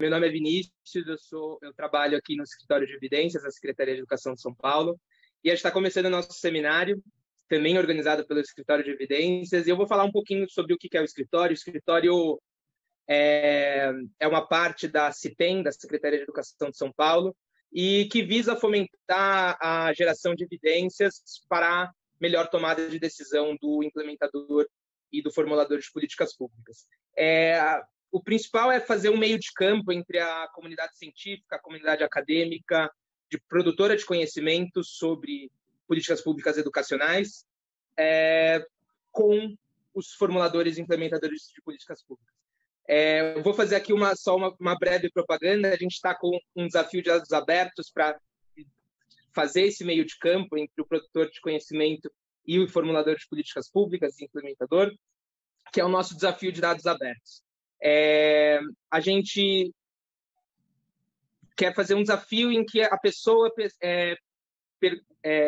Meu nome é Vinícius, eu trabalho aqui no Escritório de Evidências, da Secretaria de Educação de São Paulo, e a gente está começando o nosso seminário, também organizado pelo Escritório de Evidências, e eu vou falar um pouquinho sobre o que é o escritório. O escritório é uma parte da CIPEM, da Secretaria de Educação de São Paulo, e que visa fomentar a geração de evidências para melhor tomada de decisão do implementador e do formulador de políticas públicas. O principal é fazer um meio de campo entre a comunidade científica, a comunidade acadêmica, de produtora de conhecimento sobre políticas públicas educacionais, com os formuladores e implementadores de políticas públicas. Eu vou fazer aqui só uma breve propaganda. A gente está com um desafio de dados abertos para fazer esse meio de campo entre o produtor de conhecimento e o formulador de políticas públicas e implementador, que é o nosso desafio de dados abertos. A gente quer fazer um desafio em que a pessoa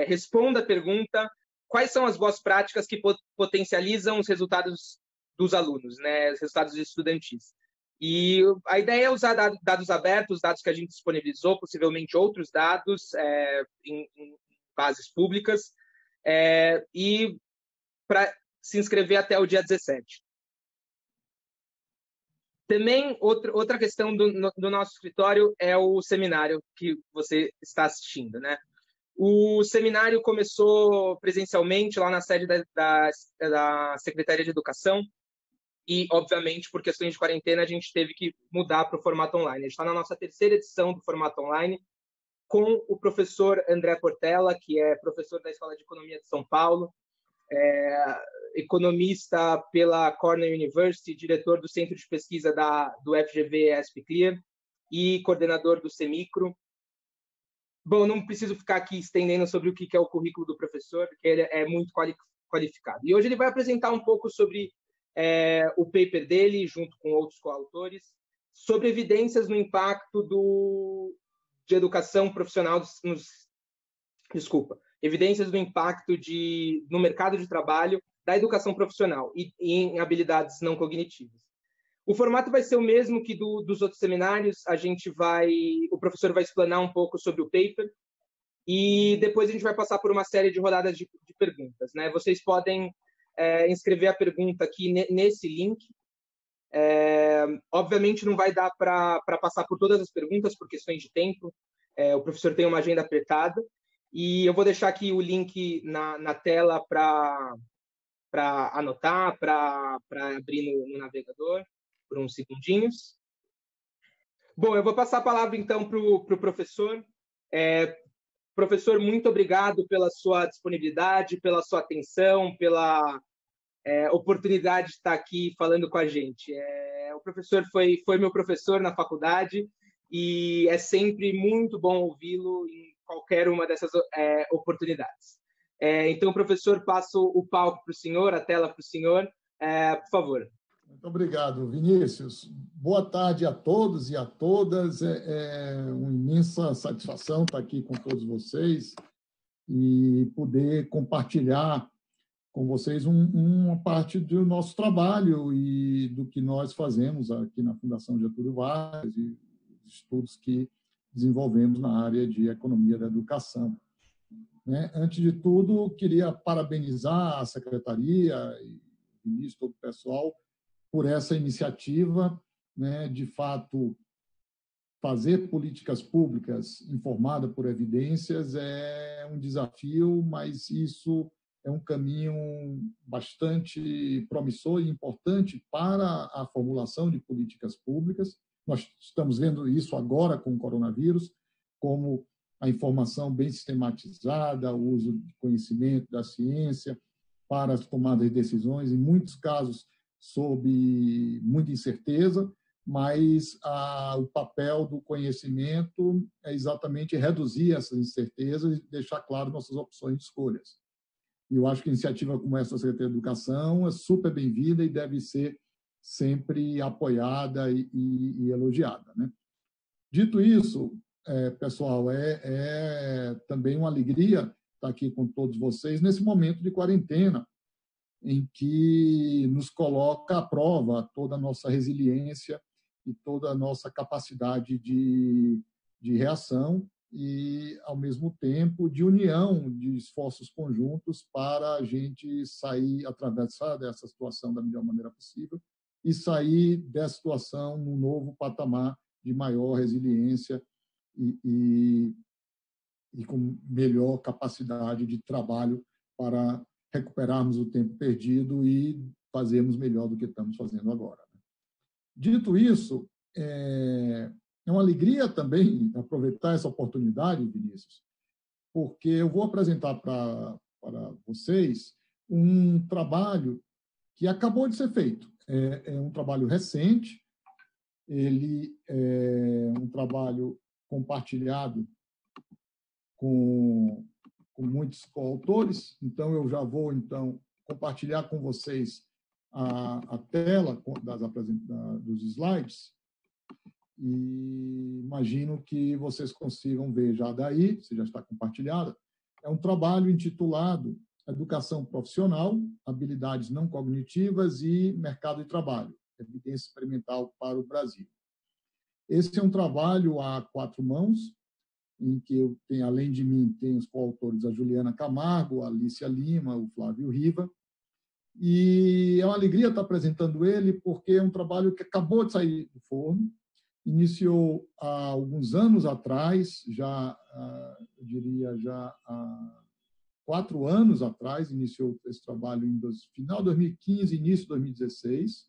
responda a pergunta: quais são as boas práticas que potencializam os resultados dos alunos, né, os resultados estudantis. E a ideia é usar dados abertos, dados que a gente disponibilizou, possivelmente outros dados em bases públicas, e para se inscrever até o dia 17. Também, outra questão do nosso escritório é o seminário que você está assistindo, né? O seminário começou presencialmente lá na sede da Secretaria de Educação e, obviamente, por questões de quarentena, a gente teve que mudar para o formato online. A gente está na nossa terceira edição do formato online com o professor André Portela, que é professor da Escola de Economia de São Paulo, economista pela Cornell University, diretor do Centro de Pesquisa do FGV ESP Clear e coordenador do CEMICRO. Bom, não preciso ficar aqui estendendo sobre o que é o currículo do professor, porque ele é muito qualificado. E hoje ele vai apresentar um pouco sobre o paper dele, junto com outros coautores, sobre evidências no impacto de educação profissional evidências do impacto no mercado de trabalho da educação profissional e em habilidades não cognitivas. O formato vai ser o mesmo que dos outros seminários. O professor vai explanar um pouco sobre o paper e depois a gente vai passar por uma série de rodadas de perguntas, né? Vocês podem inscrever a pergunta aqui nesse link. Obviamente não vai dar para passar por todas as perguntas por questões de tempo. O professor tem uma agenda apertada. E eu vou deixar aqui o link na tela para anotar, para abrir no navegador por uns segundinhos. Bom, eu vou passar a palavra, então, para o professor. Professor, muito obrigado pela sua disponibilidade, pela sua atenção, pela oportunidade de estar aqui falando com a gente. O professor foi meu professor na faculdade e é sempre muito bom ouvi-lo em qualquer uma dessas oportunidades. Então, professor, passo o palco para o senhor, a tela para o senhor, por favor. Muito obrigado, Vinícius. Boa tarde a todos e a todas. Uma imensa satisfação estar aqui com todos vocês e poder compartilhar com vocês uma parte do nosso trabalho e do que nós fazemos aqui na Fundação Getúlio Vargas e estudos que desenvolvemos na área de economia da educação. Antes de tudo, queria parabenizar a secretaria e todo o pessoal por essa iniciativa, de fato, fazer políticas públicas informadas por evidências é um desafio, mas isso é um caminho bastante promissor e importante para a formulação de políticas públicas. Nós estamos vendo isso agora com o coronavírus, como a informação bem sistematizada, o uso de conhecimento da ciência para as tomadas de decisões, em muitos casos sob muita incerteza, mas o papel do conhecimento é exatamente reduzir essas incertezas e deixar claro nossas opções de escolhas. E eu acho que iniciativa como essa da Secretaria de Educação é super bem-vinda e deve ser sempre apoiada e elogiada, Dito isso, pessoal, também uma alegria estar aqui com todos vocês nesse momento de quarentena, em que nos coloca à prova toda a nossa resiliência e toda a nossa capacidade de reação e, ao mesmo tempo, de união de esforços conjuntos para a gente sair, atravessar dessa situação da melhor maneira possível e sair dessa situação num novo patamar de maior resiliência e com melhor capacidade de trabalho para recuperarmos o tempo perdido e fazermos melhor do que estamos fazendo agora. Dito isso, é uma alegria também aproveitar essa oportunidade, Vinícius, porque eu vou apresentar para vocês um trabalho que acabou de ser feito. É um trabalho recente, ele é um trabalho compartilhado com muitos coautores, então eu já vou compartilhar com vocês a tela dos slides e imagino que vocês consigam ver já daí, se já está compartilhada. É um trabalho intitulado Educação Profissional, Habilidades Não Cognitivas e Mercado de Trabalho, Evidência Experimental para o Brasil. Esse é um trabalho a 4 mãos, em que eu tenho, além de mim, tem os coautores a Juliana Camargo, a Alicia Lima, o Flávio Riva, e é uma alegria estar apresentando ele, porque é um trabalho que acabou de sair do forno, iniciou há alguns anos atrás, eu diria já há 4 anos atrás, iniciou esse trabalho em final de 2015, início de 2016.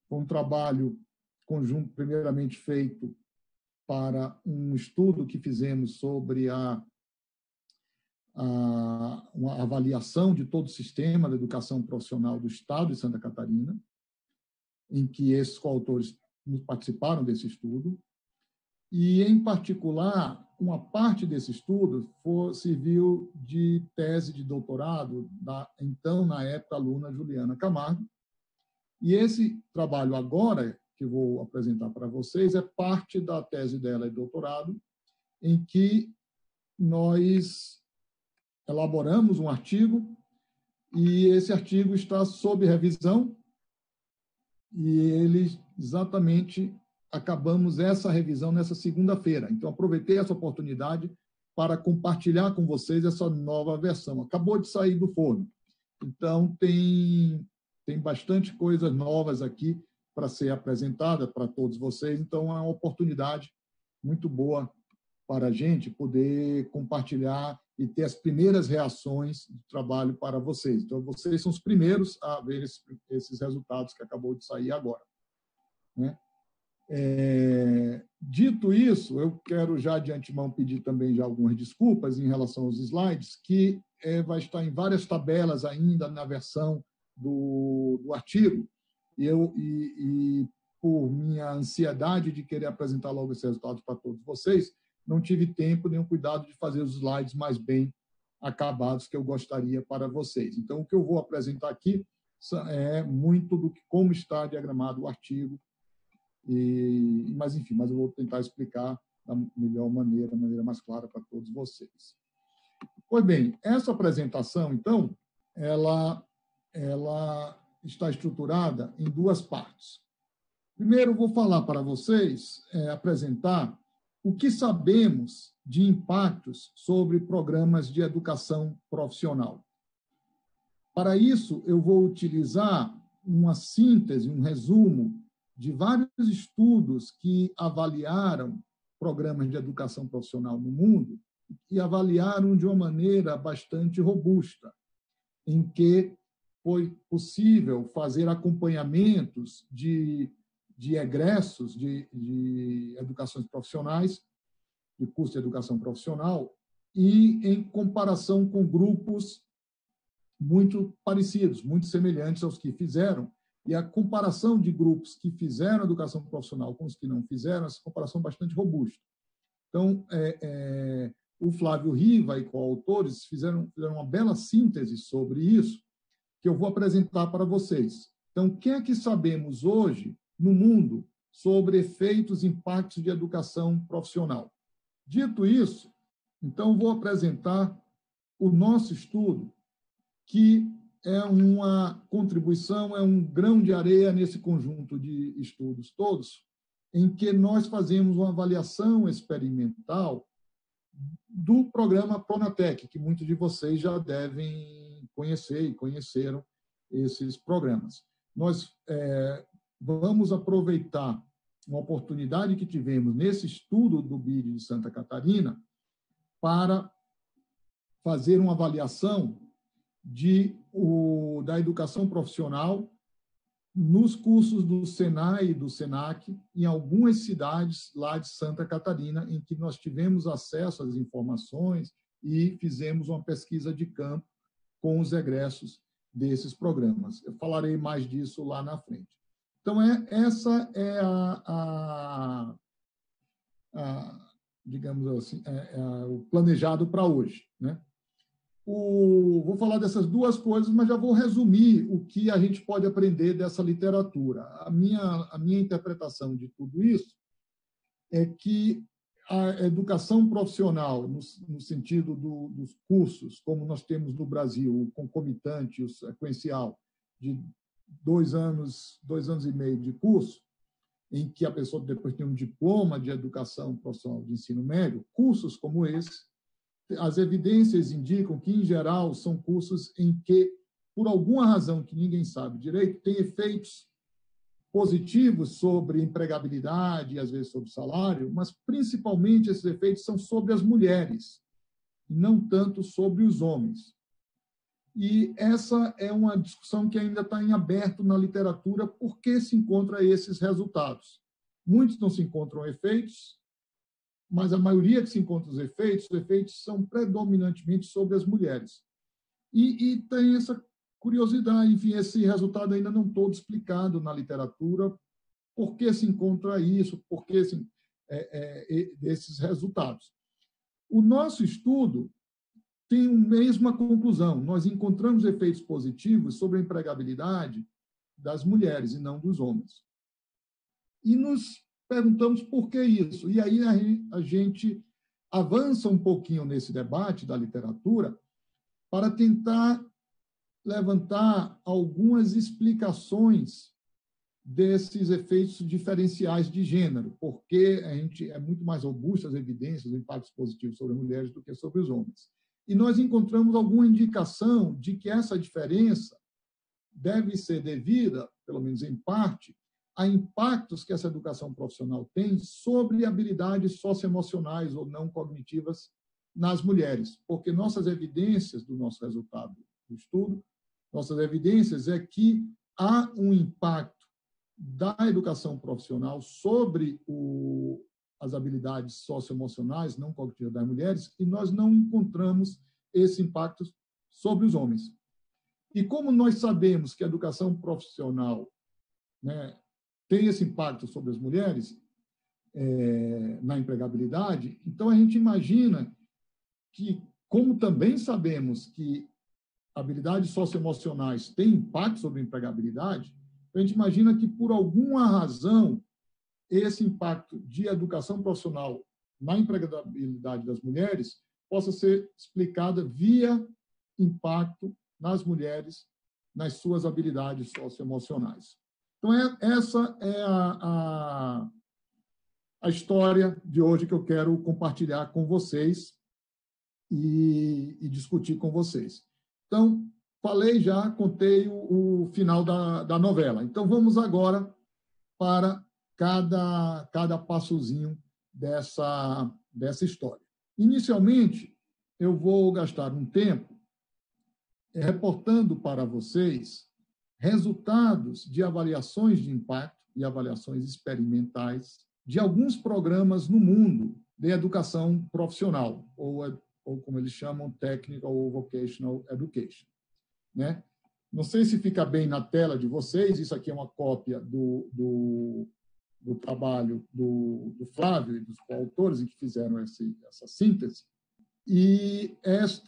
Foi um trabalho conjunto, primeiramente feito para um estudo que fizemos sobre uma avaliação de todo o sistema da educação profissional do Estado de Santa Catarina, em que esses coautores participaram desse estudo, e, em particular, uma parte desse estudo serviu de tese de doutorado na época, aluna Juliana Camargo, e esse trabalho agora, que eu vou apresentar para vocês, é parte da tese dela de doutorado, em que nós elaboramos um artigo, e esse artigo está sob revisão, e exatamente acabamos essa revisão nessa segunda-feira. Então, aproveitei essa oportunidade para compartilhar com vocês essa nova versão. Acabou de sair do forno. Então, tem bastante coisas novas aqui para ser apresentada para todos vocês. Então, é uma oportunidade muito boa para a gente poder compartilhar e ter as primeiras reações do trabalho para vocês. Então, vocês são os primeiros a ver esses resultados que acabou de sair agora, né? Dito isso, eu quero já de antemão pedir também já algumas desculpas em relação aos slides, que vai estar em várias tabelas ainda na versão do artigo, e por minha ansiedade de querer apresentar logo esses resultados para todos vocês, não tive tempo nem o cuidado de fazer os slides mais bem acabados que eu gostaria para vocês. Então, o que eu vou apresentar aqui é muito do que como está diagramado o artigo, mas eu vou tentar explicar da melhor maneira, da maneira mais clara para todos vocês. Pois bem, essa apresentação, então, ela está estruturada em 2 partes. Primeiro, vou falar para vocês, apresentar o que sabemos de impactos sobre programas de educação profissional. Para isso, eu vou utilizar uma síntese, um resumo de vários estudos que avaliaram programas de educação profissional no mundo e avaliaram de uma maneira bastante robusta, em que foi possível fazer acompanhamentos de egressos de educações profissionais, de curso de educação profissional, e em comparação com grupos muito parecidos, muito semelhantes aos que fizeram, e a comparação de grupos que fizeram educação profissional com os que não fizeram, essa comparação é bastante robusta. Então, o Flávio Riva e coautores fizeram uma bela síntese sobre isso, que eu vou apresentar para vocês. Então, o que é que sabemos hoje no mundo sobre efeitos e impactos de educação profissional? Dito isso, então, vou apresentar o nosso estudo, que é uma contribuição, é um grão de areia nesse conjunto de estudos todos, em que nós fazemos uma avaliação experimental do programa Pronatec, que muitos de vocês já devem conhecer e conheceram esses programas. Nós vamos aproveitar uma oportunidade que tivemos nesse estudo do BID de Santa Catarina para fazer uma avaliação da educação profissional nos cursos do Senai e do Senac, em algumas cidades lá de Santa Catarina, em que nós tivemos acesso às informações e fizemos uma pesquisa de campo com os egressos desses programas. Eu falarei mais disso lá na frente. Então, essa é digamos assim, o planejado para hoje, né? Vou falar dessas duas coisas, mas já vou resumir o que a gente pode aprender dessa literatura. A minha interpretação de tudo isso é que a educação profissional, no sentido dos cursos, como nós temos no Brasil, o concomitante, o sequencial, de 2 anos e meio de curso, em que a pessoa depois tem um diploma de educação profissional de ensino médio, cursos como esse, as evidências indicam que, em geral, são cursos em que, por alguma razão que ninguém sabe direito, tem efeitos positivos sobre empregabilidade e, às vezes, sobre salário, mas, principalmente, esses efeitos são sobre as mulheres, não tanto sobre os homens. E essa é uma discussão que ainda está em aberto na literatura, por que se encontra esses resultados. Muitos não se encontram efeitos, mas a maioria que se encontra os efeitos são predominantemente sobre as mulheres. E tem essa curiosidade, enfim, esse resultado ainda não todo explicado na literatura, por que se encontra isso, por que esses resultados. O nosso estudo tem a mesma conclusão, nós encontramos efeitos positivos sobre a empregabilidade das mulheres e não dos homens. E nos perguntamos por que isso. E aí a gente avança um pouquinho nesse debate da literatura para tentar levantar algumas explicações desses efeitos diferenciais de gênero, porque a gente é muito mais robusto as evidências, os impactos positivos sobre as mulheres do que sobre os homens. E nós encontramos alguma indicação de que essa diferença deve ser devida, pelo menos em parte, a impactos que essa educação profissional tem sobre habilidades socioemocionais ou não cognitivas nas mulheres, porque nossas evidências do nosso resultado do estudo, nossas evidências é que há um impacto da educação profissional sobre as habilidades socioemocionais não cognitivas das mulheres e nós não encontramos esse impacto sobre os homens. E como nós sabemos que a educação profissional, né, tem esse impacto sobre as mulheres na empregabilidade, então a gente imagina que, como também sabemos que habilidades socioemocionais têm impacto sobre a empregabilidade, a gente imagina que, por alguma razão, esse impacto de educação profissional na empregabilidade das mulheres possa ser explicada via impacto nas mulheres, nas suas habilidades socioemocionais. Então, essa é a história de hoje que eu quero compartilhar com vocês e discutir com vocês. Então, falei já, contei o final da novela. Então, vamos agora para cada passozinho dessa história. Inicialmente, eu vou gastar um tempo reportando para vocês resultados de avaliações de impacto e avaliações experimentais de alguns programas no mundo de educação profissional, ou como eles chamam, Technical ou Vocational Education, né? Não sei se fica bem na tela de vocês, isso aqui é uma cópia do trabalho do Flávio e dos coautores que fizeram essa síntese. E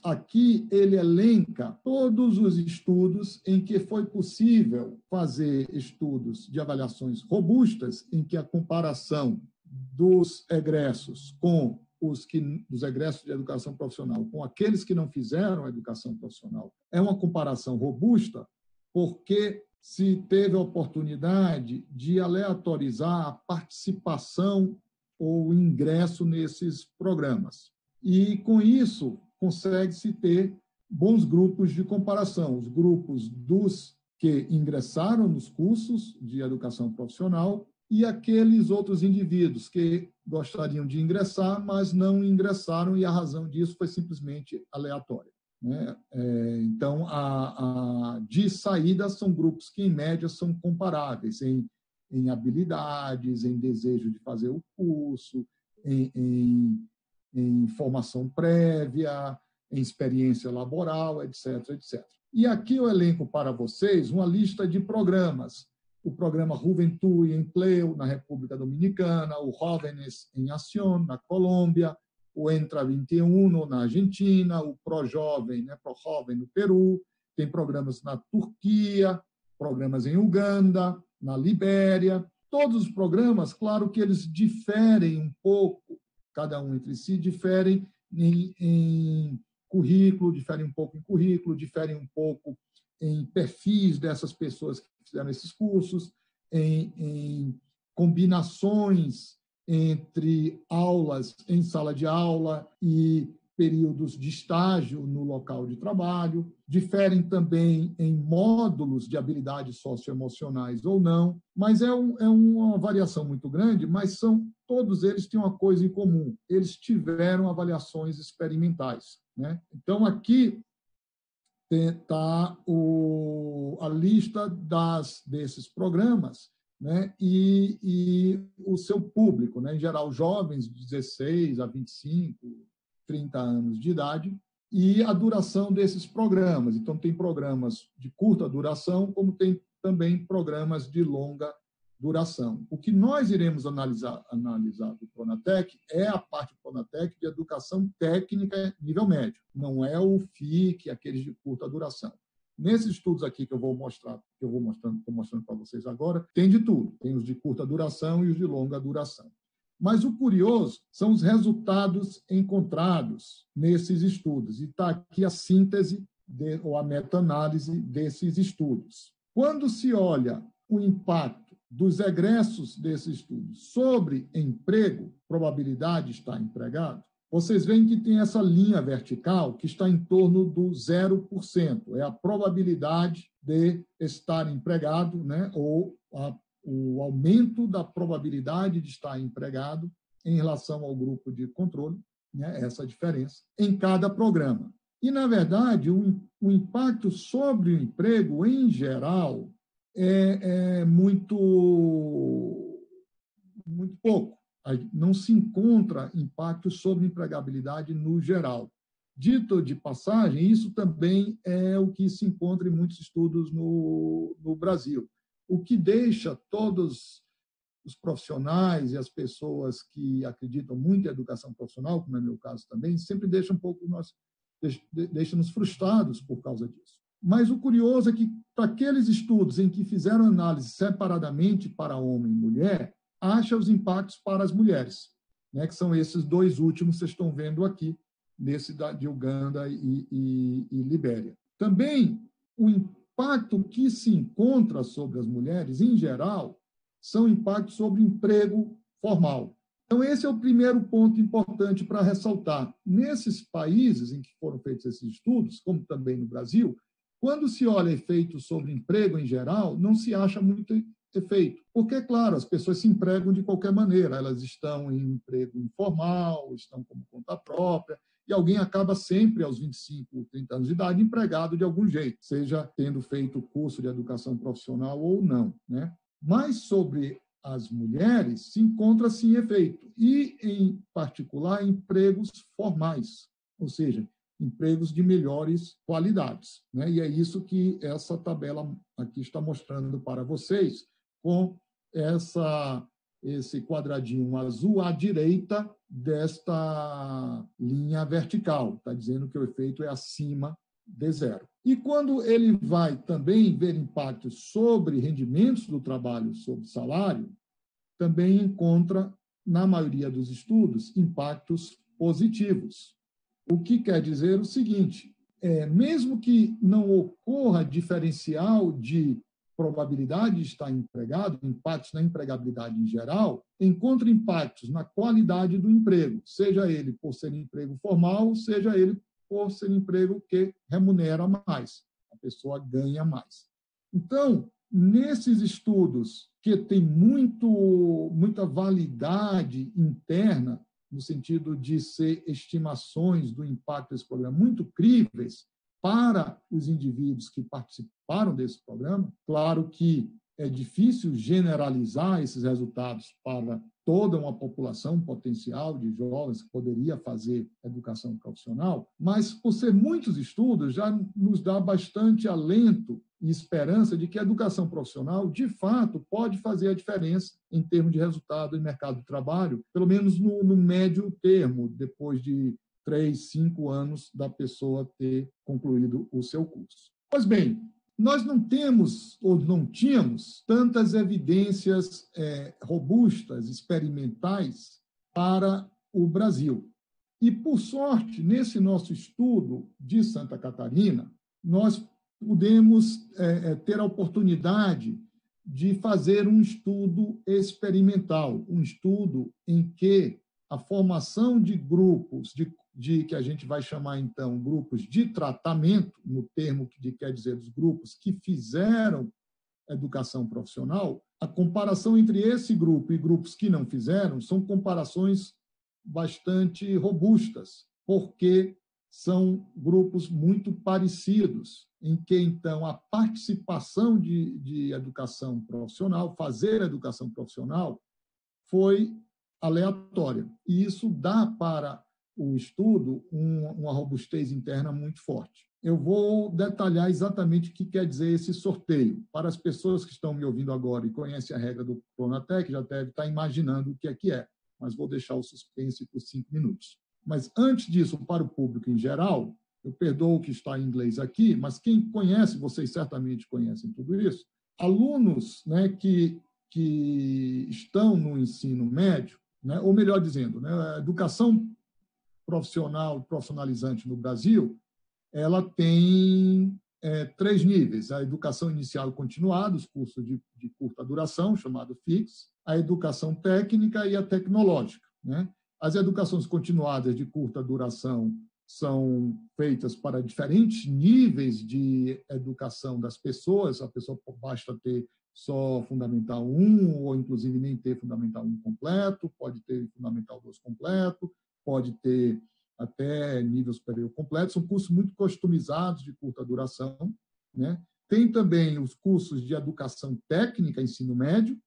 aqui ele elenca todos os estudos em que foi possível fazer estudos de avaliações robustas, em que a comparação dos egressos dos egressos de educação profissional com aqueles que não fizeram educação profissional é uma comparação robusta, porque se teve a oportunidade de aleatorizar a participação ou o ingresso nesses programas. E, com isso, consegue-se ter bons grupos de comparação, os grupos dos que ingressaram nos cursos de educação profissional e aqueles outros indivíduos que gostariam de ingressar, mas não ingressaram, e a razão disso foi simplesmente aleatória. Então, de saída, são grupos que, em média, são comparáveis em habilidades, em desejo de fazer o curso, em formação prévia, em experiência laboral, etc., etc. E aqui eu elenco para vocês uma lista de programas. O programa Juventude Empleo, na República Dominicana, o Jóvenes em Acción, na Colômbia, o Entra 21, na Argentina, o ProJovem, ProJovem no Peru, tem programas na Turquia, programas em Uganda, na Libéria. Todos os programas, claro que eles diferem um pouco, cada um entre si, diferem em currículo, diferem um pouco em currículo, diferem um pouco em perfis dessas pessoas que fizeram esses cursos, em combinações entre aulas em sala de aula e períodos de estágio no local de trabalho, diferem também em módulos de habilidades socioemocionais ou não, mas é uma variação muito grande, mas todos eles têm uma coisa em comum, eles tiveram avaliações experimentais. Então, aqui está a lista desses programas, e o seu público, em geral, jovens de 16 a 25, 30 anos de idade, e a duração desses programas. Então, tem programas de curta duração, como tem também programas de longa duração. O que nós iremos analisar do Pronatec é a parte do Pronatec de educação técnica nível médio, não é o FIC, aqueles de curta duração. Nesses estudos aqui que eu vou mostrando para vocês agora, tem de tudo. Tem os de curta duração e os de longa duração. Mas o curioso são os resultados encontrados nesses estudos. E está aqui a síntese ou a meta-análise desses estudos. Quando se olha o impacto dos egressos desses estudos sobre emprego, probabilidade de estar empregado, vocês veem que tem essa linha vertical que está em torno do 0%. É a probabilidade de estar empregado, ou o aumento da probabilidade de estar empregado em relação ao grupo de controle, essa diferença, em cada programa. E, na verdade, o impacto sobre o emprego, em geral, é muito pouco. Não se encontra impacto sobre empregabilidade no geral. Dito de passagem, isso também é o que se encontra em muitos estudos no Brasil, o que deixa todos os profissionais e as pessoas que acreditam muito em educação profissional, como é meu caso também, sempre deixa deixa-nos frustrados por causa disso. Mas o curioso é que, para aqueles estudos em que fizeram análise separadamente para homem e mulher, acha os impactos para as mulheres, que são esses dois últimos que vocês estão vendo aqui, nesse de Uganda e Libéria. Também, o impacto que se encontra sobre as mulheres, em geral, são impactos sobre emprego formal. Então, esse é o primeiro ponto importante para ressaltar. Nesses países em que foram feitos esses estudos, como também no Brasil, quando se olha efeitos sobre emprego em geral, não se acha muito efeito. Porque, claro, as pessoas se empregam de qualquer maneira, elas estão em emprego informal, estão como conta própria, e alguém acaba sempre, aos 25, 30 anos de idade, empregado de algum jeito, seja tendo feito curso de educação profissional ou não. Mas sobre as mulheres se encontra, sim, efeito, e, em particular, empregos formais, ou seja, empregos de melhores qualidades. E é isso que essa tabela aqui está mostrando para vocês, com esse quadradinho azul à direita desta linha vertical. Está dizendo que o efeito é acima de zero. E quando ele vai também ver impactos sobre rendimentos do trabalho, sobre salário, também encontra, na maioria dos estudos, impactos positivos. O que quer dizer o seguinte, mesmo que não ocorra diferencial de probabilidade de estar empregado, impactos na empregabilidade em geral, encontra impactos na qualidade do emprego, seja ele por ser emprego formal, seja ele por ser emprego que remunera mais, a pessoa ganha mais. Então, nesses estudos que têm muita validade interna, no sentido de ser estimações do impacto desse programa muito críveis para os indivíduos que participaram desse programa, claro que é difícil generalizar esses resultados para toda uma população potencial de jovens que poderia fazer educação profissional, mas, por ser muitos estudos, já nos dá bastante alento e esperança de que a educação profissional, de fato, pode fazer a diferença em termos de resultado em mercado de trabalho, pelo menos no médio termo, depois de 3, 5 anos da pessoa ter concluído o seu curso. Pois bem, nós não temos ou não tínhamos tantas evidências robustas, experimentais, para o Brasil. E, por sorte, nesse nosso estudo de Santa Catarina, nós pudemos ter a oportunidade de fazer um estudo experimental, um estudo em que a formação de grupos que a gente vai chamar, então, grupos de tratamento, no termo que quer dizer dos grupos que fizeram educação profissional, a comparação entre esse grupo e grupos que não fizeram são comparações bastante robustas, porque são grupos muito parecidos, em que, então, a participação de educação profissional, fazer educação profissional, foi aleatória. E isso dá para o estudo uma robustez interna muito forte. Eu vou detalhar exatamente o que quer dizer esse sorteio. Para as pessoas que estão me ouvindo agora e conhecem a regra do Pronatec, já deve estar imaginando o que é, mas vou deixar o suspense por 5 minutos. Mas, antes disso, para o público em geral, eu perdoo o que está em inglês aqui, mas quem conhece, vocês certamente conhecem tudo isso, alunos, né, que estão no ensino médio, né, ou melhor dizendo, né, a educação profissional, profissionalizante no Brasil, ela tem 3 níveis: a educação inicial e continuada, os cursos de curta duração, chamado FIX, a educação técnica e a tecnológica, né? As educações continuadas de curta duração são feitas para diferentes níveis de educação das pessoas. A pessoa basta ter só Fundamental 1, ou inclusive nem ter Fundamental 1 completo, pode ter Fundamental 2 completo, pode ter até nível superior completo. São cursos muito customizados, de curta duração, né? Tem também os cursos de educação técnica, ensino médio.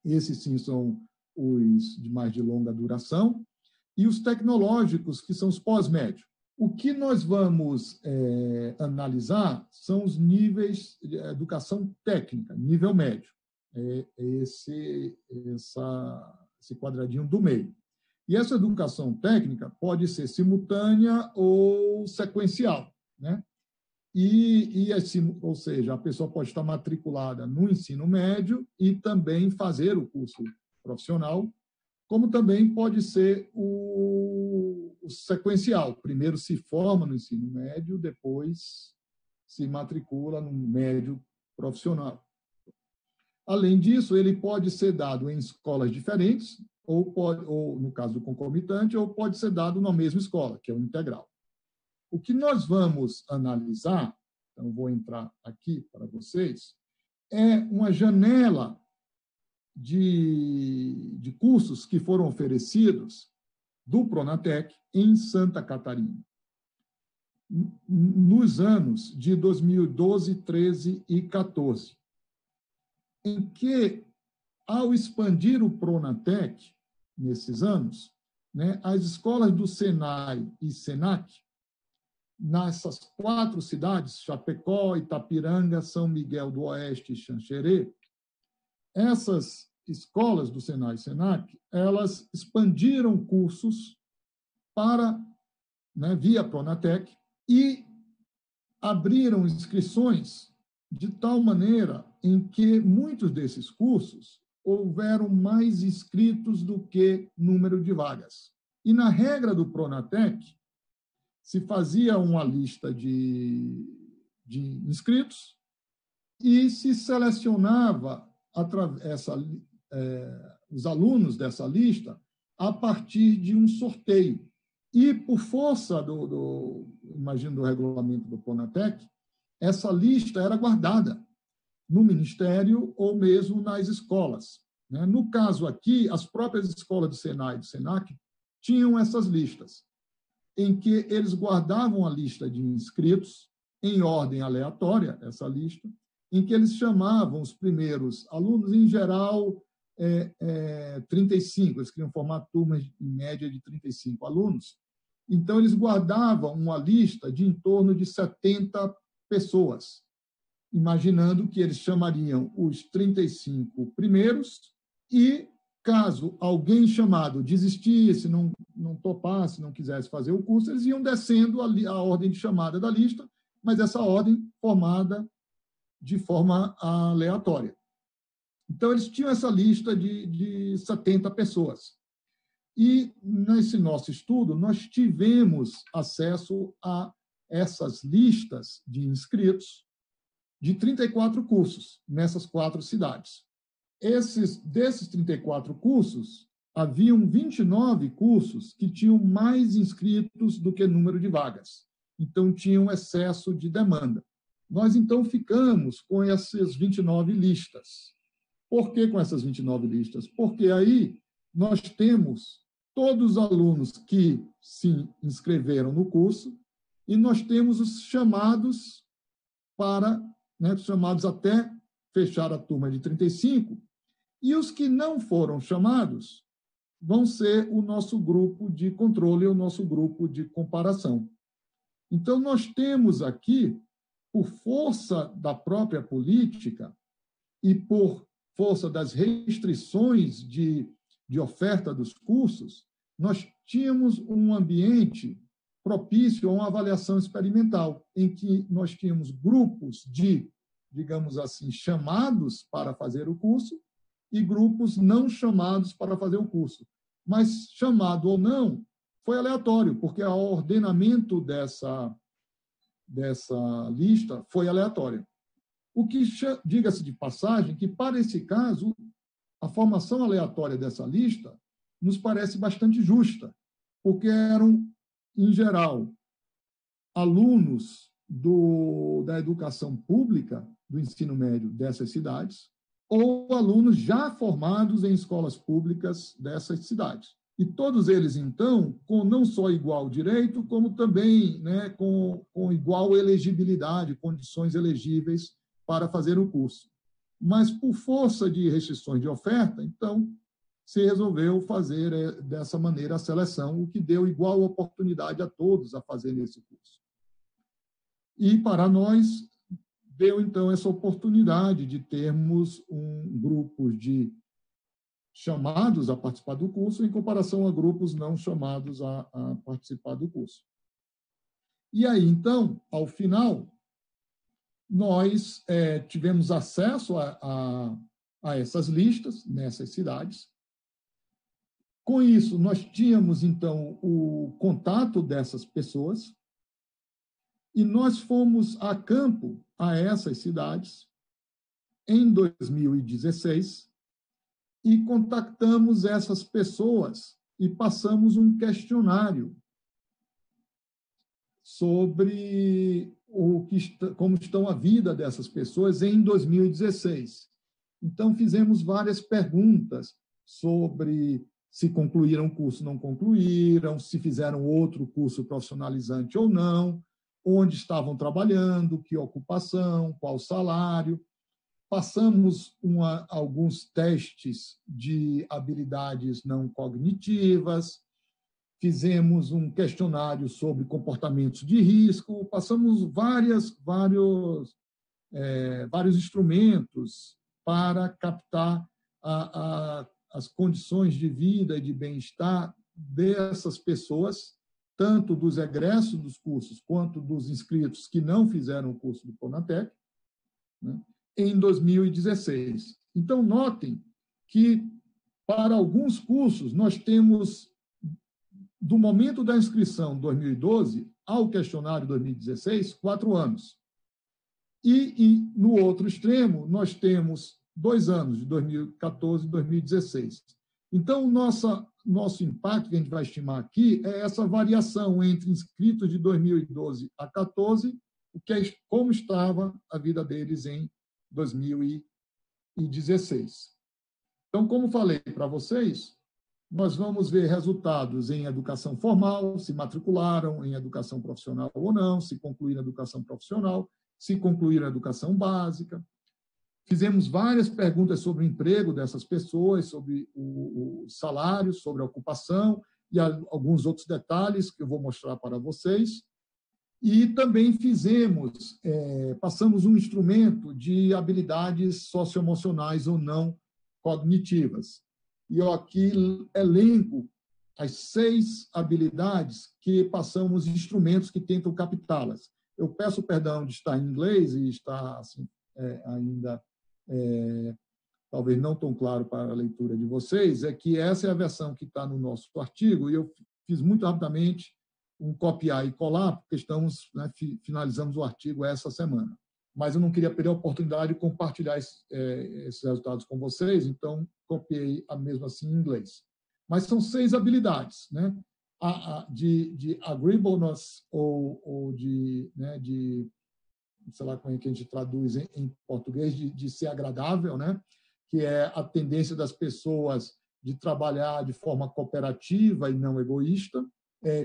Esses, sim, são os de mais de longa duração. E os tecnológicos, que são os pós-médio. O que nós vamos analisar são os níveis de educação técnica, nível médio. Esse quadradinho do meio. E essa educação técnica pode ser simultânea ou sequencial, né? Ou seja, a pessoa pode estar matriculada no ensino médio e também fazer o curso profissional, como também pode ser o sequencial. Primeiro se forma no ensino médio, depois se matricula no médio profissional. Além disso, ele pode ser dado em escolas diferentes, ou no caso do concomitante, ou pode ser dado na mesma escola, que é o integral. O que nós vamos analisar, então vou entrar aqui para vocês, é uma janela de cursos que foram oferecidos do Pronatec em Santa Catarina, nos anos de 2012, 13 e 14, em que, ao expandir o Pronatec, nesses anos, né, as escolas do Senai e Senac, nessas 4 cidades, Chapecó, Itapiranga, São Miguel do Oeste e Xanxerê, essas escolas do Senai e Senac, elas expandiram cursos via Pronatec e abriram inscrições de tal maneira em que muitos desses cursos houveram mais inscritos do que número de vagas. E, na regra do Pronatec, se fazia uma lista de inscritos e se selecionava os alunos dessa lista a partir de um sorteio. E, por força imagino, do regulamento do CONATEC, essa lista era guardada no Ministério ou mesmo nas escolas. No caso aqui, as próprias escolas do Senai e do Senac tinham essas listas, em que eles guardavam a lista de inscritos em ordem aleatória, essa lista, em que eles chamavam os primeiros alunos, em geral, 35, eles queriam formar turmas em média de 35 alunos. Então, eles guardavam uma lista de em torno de 70 pessoas, imaginando que eles chamariam os 35 primeiros e, caso alguém chamado desistisse, não topasse, não quisesse fazer o curso, eles iam descendo a ordem de chamada da lista, mas essa ordem formada de forma aleatória. Então, eles tinham essa lista de 70 pessoas. E, nesse nosso estudo, nós tivemos acesso a essas listas de inscritos de 34 cursos nessas 4 cidades. Desses 34 cursos, haviam 29 cursos que tinham mais inscritos do que número de vagas. Então, tinha um excesso de demanda. Nós, então, ficamos com essas 29 listas. Por que com essas 29 listas? Porque aí nós temos todos os alunos que se inscreveram no curso e nós temos os chamados chamados até fechar a turma de 35, e os que não foram chamados vão ser o nosso grupo de controle, o nosso grupo de comparação. Então, nós temos aqui, por força da própria política e por força das restrições de oferta dos cursos, nós tínhamos um ambiente propício a uma avaliação experimental, em que nós tínhamos grupos de, digamos assim, chamados para fazer o curso e grupos não chamados para fazer o curso. Mas chamado ou não, foi aleatório, porque o ordenamento dessa lista foi aleatório. O que, diga-se de passagem, que para esse caso, a formação aleatória dessa lista nos parece bastante justa, porque eram, em geral, alunos da educação pública, do ensino médio dessas cidades, ou alunos já formados em escolas públicas dessas cidades. E todos eles, então, com não só igual direito, como também com igual elegibilidade, condições elegíveis para fazer o curso. Mas, por força de restrições de oferta, então, se resolveu fazer dessa maneira a seleção, o que deu igual oportunidade a todos a fazer esse curso. E, para nós, deu, então, essa oportunidade de termos um grupo de chamados a participar do curso, em comparação a grupos não chamados a participar do curso. E aí, então, ao final, nós tivemos acesso a essas listas nessas cidades. Com isso, nós tínhamos, então, o contato dessas pessoas e nós fomos a campo a essas cidades em 2016 e contactamos essas pessoas e passamos um questionário sobre como estão a vida dessas pessoas em 2016. Então, fizemos várias perguntas sobre se concluíram o curso, não concluíram, se fizeram outro curso profissionalizante ou não, onde estavam trabalhando, que ocupação, qual salário. Passamos alguns testes de habilidades não cognitivas, fizemos um questionário sobre comportamentos de risco, passamos vários instrumentos para captar as condições de vida e de bem-estar dessas pessoas, tanto dos egressos dos cursos quanto dos inscritos que não fizeram o curso do CONATEC, em 2016. Então, notem que, para alguns cursos, nós temos, do momento da inscrição, 2012, ao questionário 2016, 4 anos. E no outro extremo, nós temos 2 anos, de 2014 e 2016. Então, nosso impacto, que a gente vai estimar aqui, é essa variação entre inscritos de 2012 a 2014, como estava a vida deles em 2016. Então, como falei para vocês, nós vamos ver resultados em educação formal, se matricularam em educação profissional ou não, se concluíram a educação profissional, se concluíram a educação básica. Fizemos várias perguntas sobre o emprego dessas pessoas, sobre o salário, sobre a ocupação e alguns outros detalhes que eu vou mostrar para vocês. E também passamos um instrumento de habilidades socioemocionais ou não cognitivas. E eu aqui elenco as 6 habilidades que passamos instrumentos que tentam captá-las. Eu peço perdão de estar em inglês e estar assim, ainda talvez não tão claro para a leitura de vocês, é que essa é a versão que está no nosso artigo, e eu fiz muito rapidamente um copiar e colar, porque finalizamos o artigo essa semana. Mas eu não queria perder a oportunidade de compartilhar esses resultados com vocês, então copiei mesmo assim em inglês. Mas são 6 habilidades, né? De agreeableness ou de sei lá como é que a gente traduz em português, de ser agradável, né? Que é a tendência das pessoas de trabalhar de forma cooperativa e não egoísta.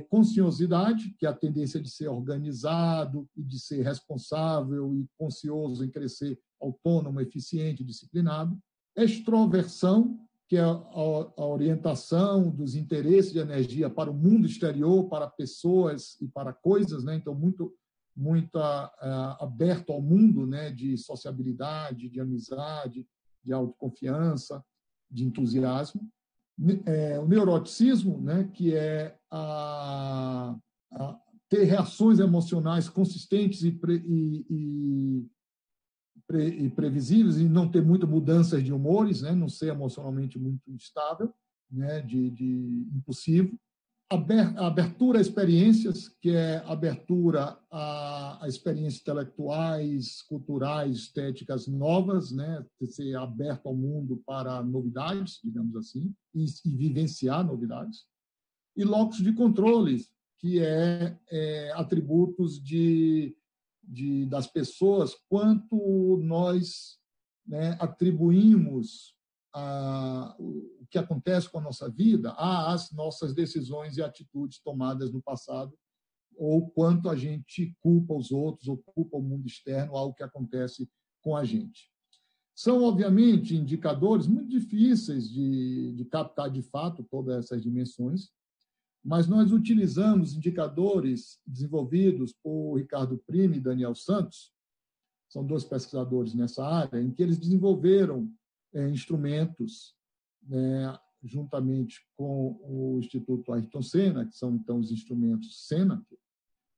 Consciosidade, que é a tendência de ser organizado e de ser responsável e conscioso em crescer autônomo, eficiente, disciplinado. Extroversão, que é a orientação dos interesses de energia para o mundo exterior, para pessoas e para coisas, né? Então, muito aberto ao mundo, né? De sociabilidade, de amizade, de autoconfiança, de entusiasmo. O neuroticismo, né, que é ter reações emocionais consistentes e previsíveis, e não ter muitas mudanças de humores, né, não ser emocionalmente muito instável, né, de impulsivo. A abertura a experiências, que é abertura a experiências intelectuais, culturais, estéticas novas, né? Ser aberto ao mundo para novidades, digamos assim, e vivenciar novidades. E locus de controles, que é atributos das pessoas, quanto nós, né, atribuímos o que acontece com a nossa vida às nossas decisões e atitudes tomadas no passado, ou quanto a gente culpa os outros ou culpa o mundo externo ao que acontece com a gente. São, obviamente, indicadores muito difíceis de captar de fato todas essas dimensões, mas nós utilizamos indicadores desenvolvidos por Ricardo Prime e Daniel Santos, são 2 pesquisadores nessa área, em que eles desenvolveram instrumentos, né, juntamente com o Instituto Ayrton Senna, que são, então, os instrumentos Senna,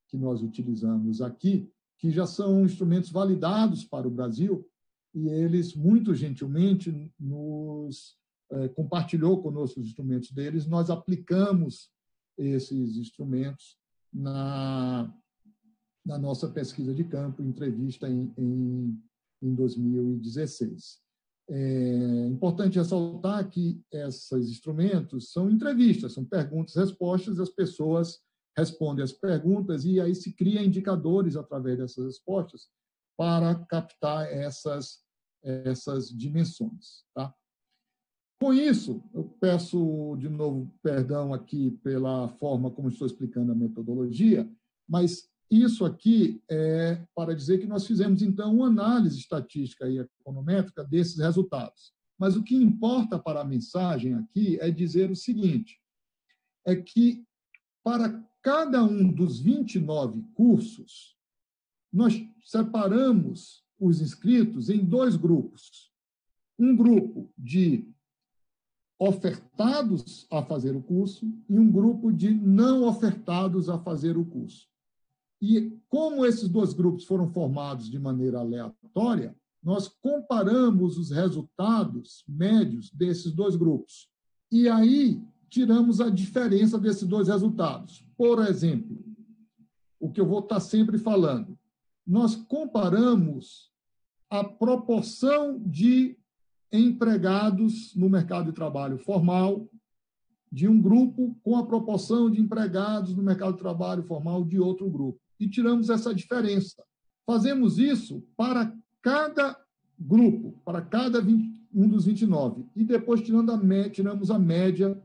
que nós utilizamos aqui, que já são instrumentos validados para o Brasil, e eles, muito gentilmente, compartilhou conosco os instrumentos deles, nós aplicamos esses instrumentos na nossa pesquisa de campo, entrevista em 2016. É importante ressaltar que esses instrumentos são entrevistas, são perguntas e respostas, as pessoas respondem as perguntas e aí se cria indicadores através dessas respostas para captar essas dimensões. Tá? Com isso, eu peço de novo perdão aqui pela forma como estou explicando a metodologia, mas isso aqui é para dizer que nós fizemos, então, uma análise estatística e econométrica desses resultados. Mas o que importa para a mensagem aqui é dizer o seguinte, é que para cada um dos 29 cursos, nós separamos os inscritos em 2 grupos. Um grupo de ofertados a fazer o curso e um grupo de não ofertados a fazer o curso. E como esses 2 grupos foram formados de maneira aleatória, nós comparamos os resultados médios desses 2 grupos. E aí tiramos a diferença desses 2 resultados. Por exemplo, o que eu vou estar sempre falando, nós comparamos a proporção de empregados no mercado de trabalho formal de um grupo com a proporção de empregados no mercado de trabalho formal de outro grupo. E tiramos essa diferença. Fazemos isso para cada grupo, para cada um dos 29. E depois tiramos a média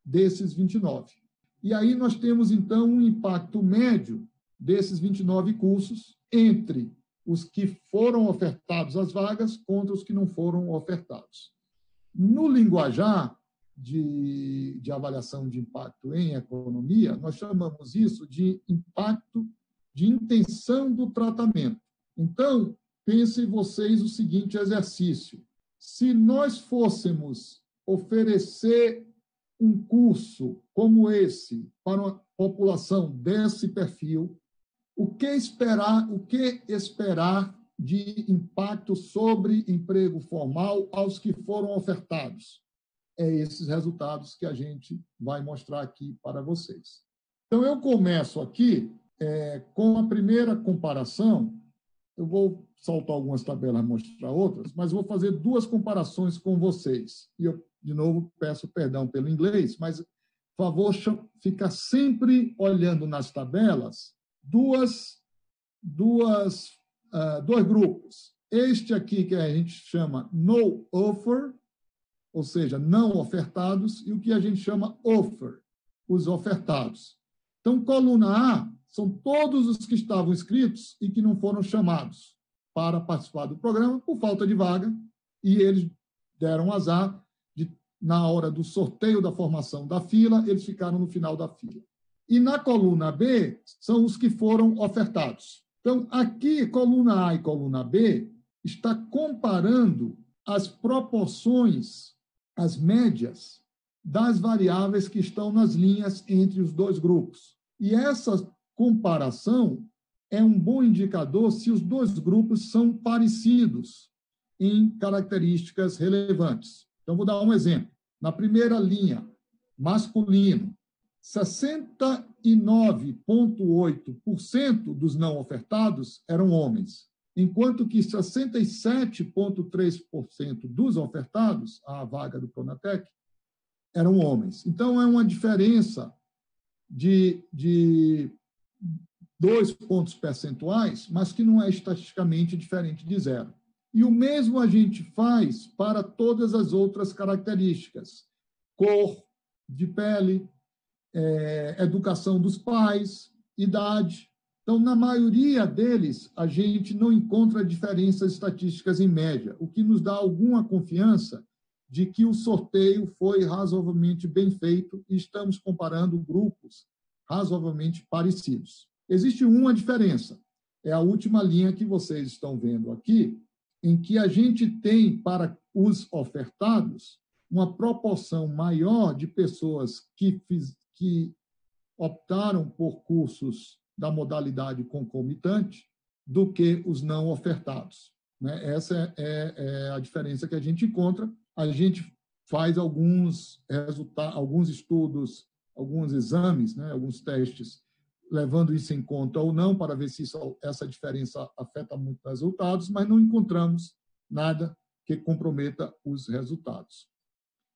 desses 29. E aí nós temos, então, um impacto médio desses 29 cursos entre os que foram ofertados as vagas contra os que não foram ofertados. No linguajar de avaliação de impacto em economia, nós chamamos isso de impacto de intenção do tratamento. Então, pensem vocês o seguinte exercício. Se nós fôssemos oferecer um curso como esse para uma população desse perfil, o que esperar de impacto sobre emprego formal aos que foram ofertados? É esses resultados que a gente vai mostrar aqui para vocês. Então, eu começo aqui com a primeira comparação. Eu vou saltar algumas tabelas e mostrar outras, mas vou fazer duas comparações com vocês. E eu, de novo, peço perdão pelo inglês, mas, por favor, ficar sempre olhando nas tabelas dois grupos. Este aqui, que a gente chama no offer, ou seja, não ofertados, e o que a gente chama offer, os ofertados. Então, coluna A são todos os que estavam inscritos e que não foram chamados para participar do programa por falta de vaga, e eles deram azar de, na hora do sorteio da formação da fila, eles ficaram no final da fila. E na coluna B são os que foram ofertados. Então, aqui, coluna A e coluna B está comparando as proporções, as médias das variáveis que estão nas linhas entre os dois grupos. E essa comparação é um bom indicador se os dois grupos são parecidos em características relevantes. Então, vou dar um exemplo. Na primeira linha, masculino, 69,8% dos não ofertados eram homens, enquanto que 67,3% dos ofertados à vaga do Pronatec eram homens. Então, é uma diferença de 2 pontos percentuais, mas que não é estatisticamente diferente de zero. E o mesmo a gente faz para todas as outras características: cor de pele, educação dos pais, idade. Então, na maioria deles, a gente não encontra diferenças estatísticas em média, o que nos dá alguma confiança de que o sorteio foi razoavelmente bem feito e estamos comparando grupos razoavelmente parecidos. Existe uma diferença, é a última linha que vocês estão vendo aqui, em que a gente tem para os ofertados uma proporção maior de pessoas que optaram por cursos da modalidade concomitante do que os não ofertados. Essa é a diferença que a gente encontra. A gente faz alguns estudos, alguns exames, alguns testes, levando isso em conta ou não, para ver se essa diferença afeta muito os resultados, mas não encontramos nada que comprometa os resultados.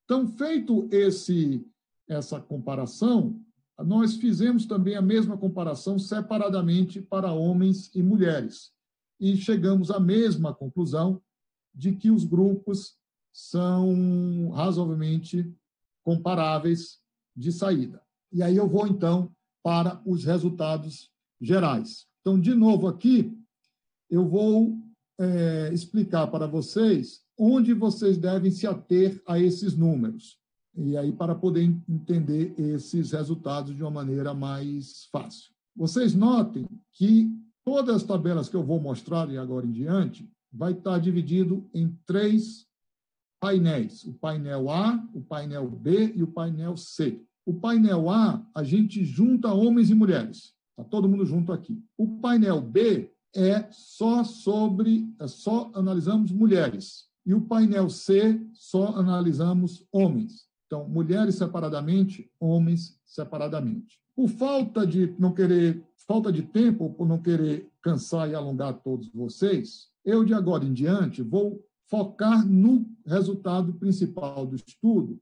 Então, feito essa comparação, nós fizemos também a mesma comparação separadamente para homens e mulheres e chegamos à mesma conclusão de que os grupos são razoavelmente comparáveis de saída. E aí eu vou, então, para os resultados gerais. Então, de novo aqui, eu vou explicar para vocês onde vocês devem se ater a esses números. E aí, para poder entender esses resultados de uma maneira mais fácil. Vocês notem que todas as tabelas que eu vou mostrar de agora em diante vai estar dividido em 3 painéis. O painel A, o painel B e o painel C. O painel A, a gente junta homens e mulheres. Está todo mundo junto aqui. O painel B só analisamos mulheres. E o painel C, só analisamos homens. Então, mulheres separadamente, homens separadamente. Por falta de não querer falta de tempo, por não querer cansar e alongar todos vocês, eu, de agora em diante, vou focar no resultado principal do estudo,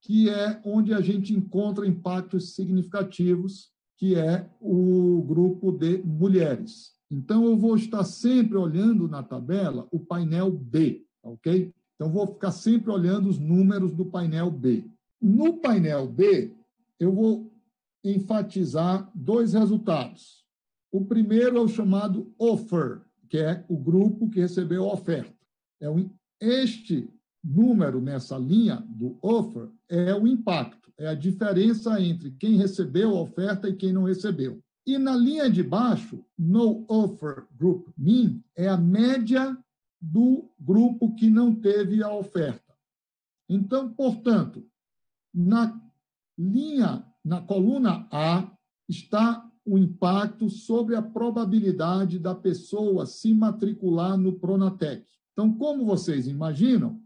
que é onde a gente encontra impactos significativos, que é o grupo de mulheres. Então, eu vou estar sempre olhando na tabela o painel B, ok? Então, vou ficar sempre olhando os números do painel B. No painel B, eu vou enfatizar dois resultados. O primeiro é o chamado offer, que é o grupo que recebeu a oferta. Este número nessa linha do offer é o impacto, é a diferença entre quem recebeu a oferta e quem não recebeu. E na linha de baixo, no offer group mean, é a média do grupo que não teve a oferta. Então, portanto, na coluna A está o impacto sobre a probabilidade da pessoa se matricular no Pronatec. Então, como vocês imaginam,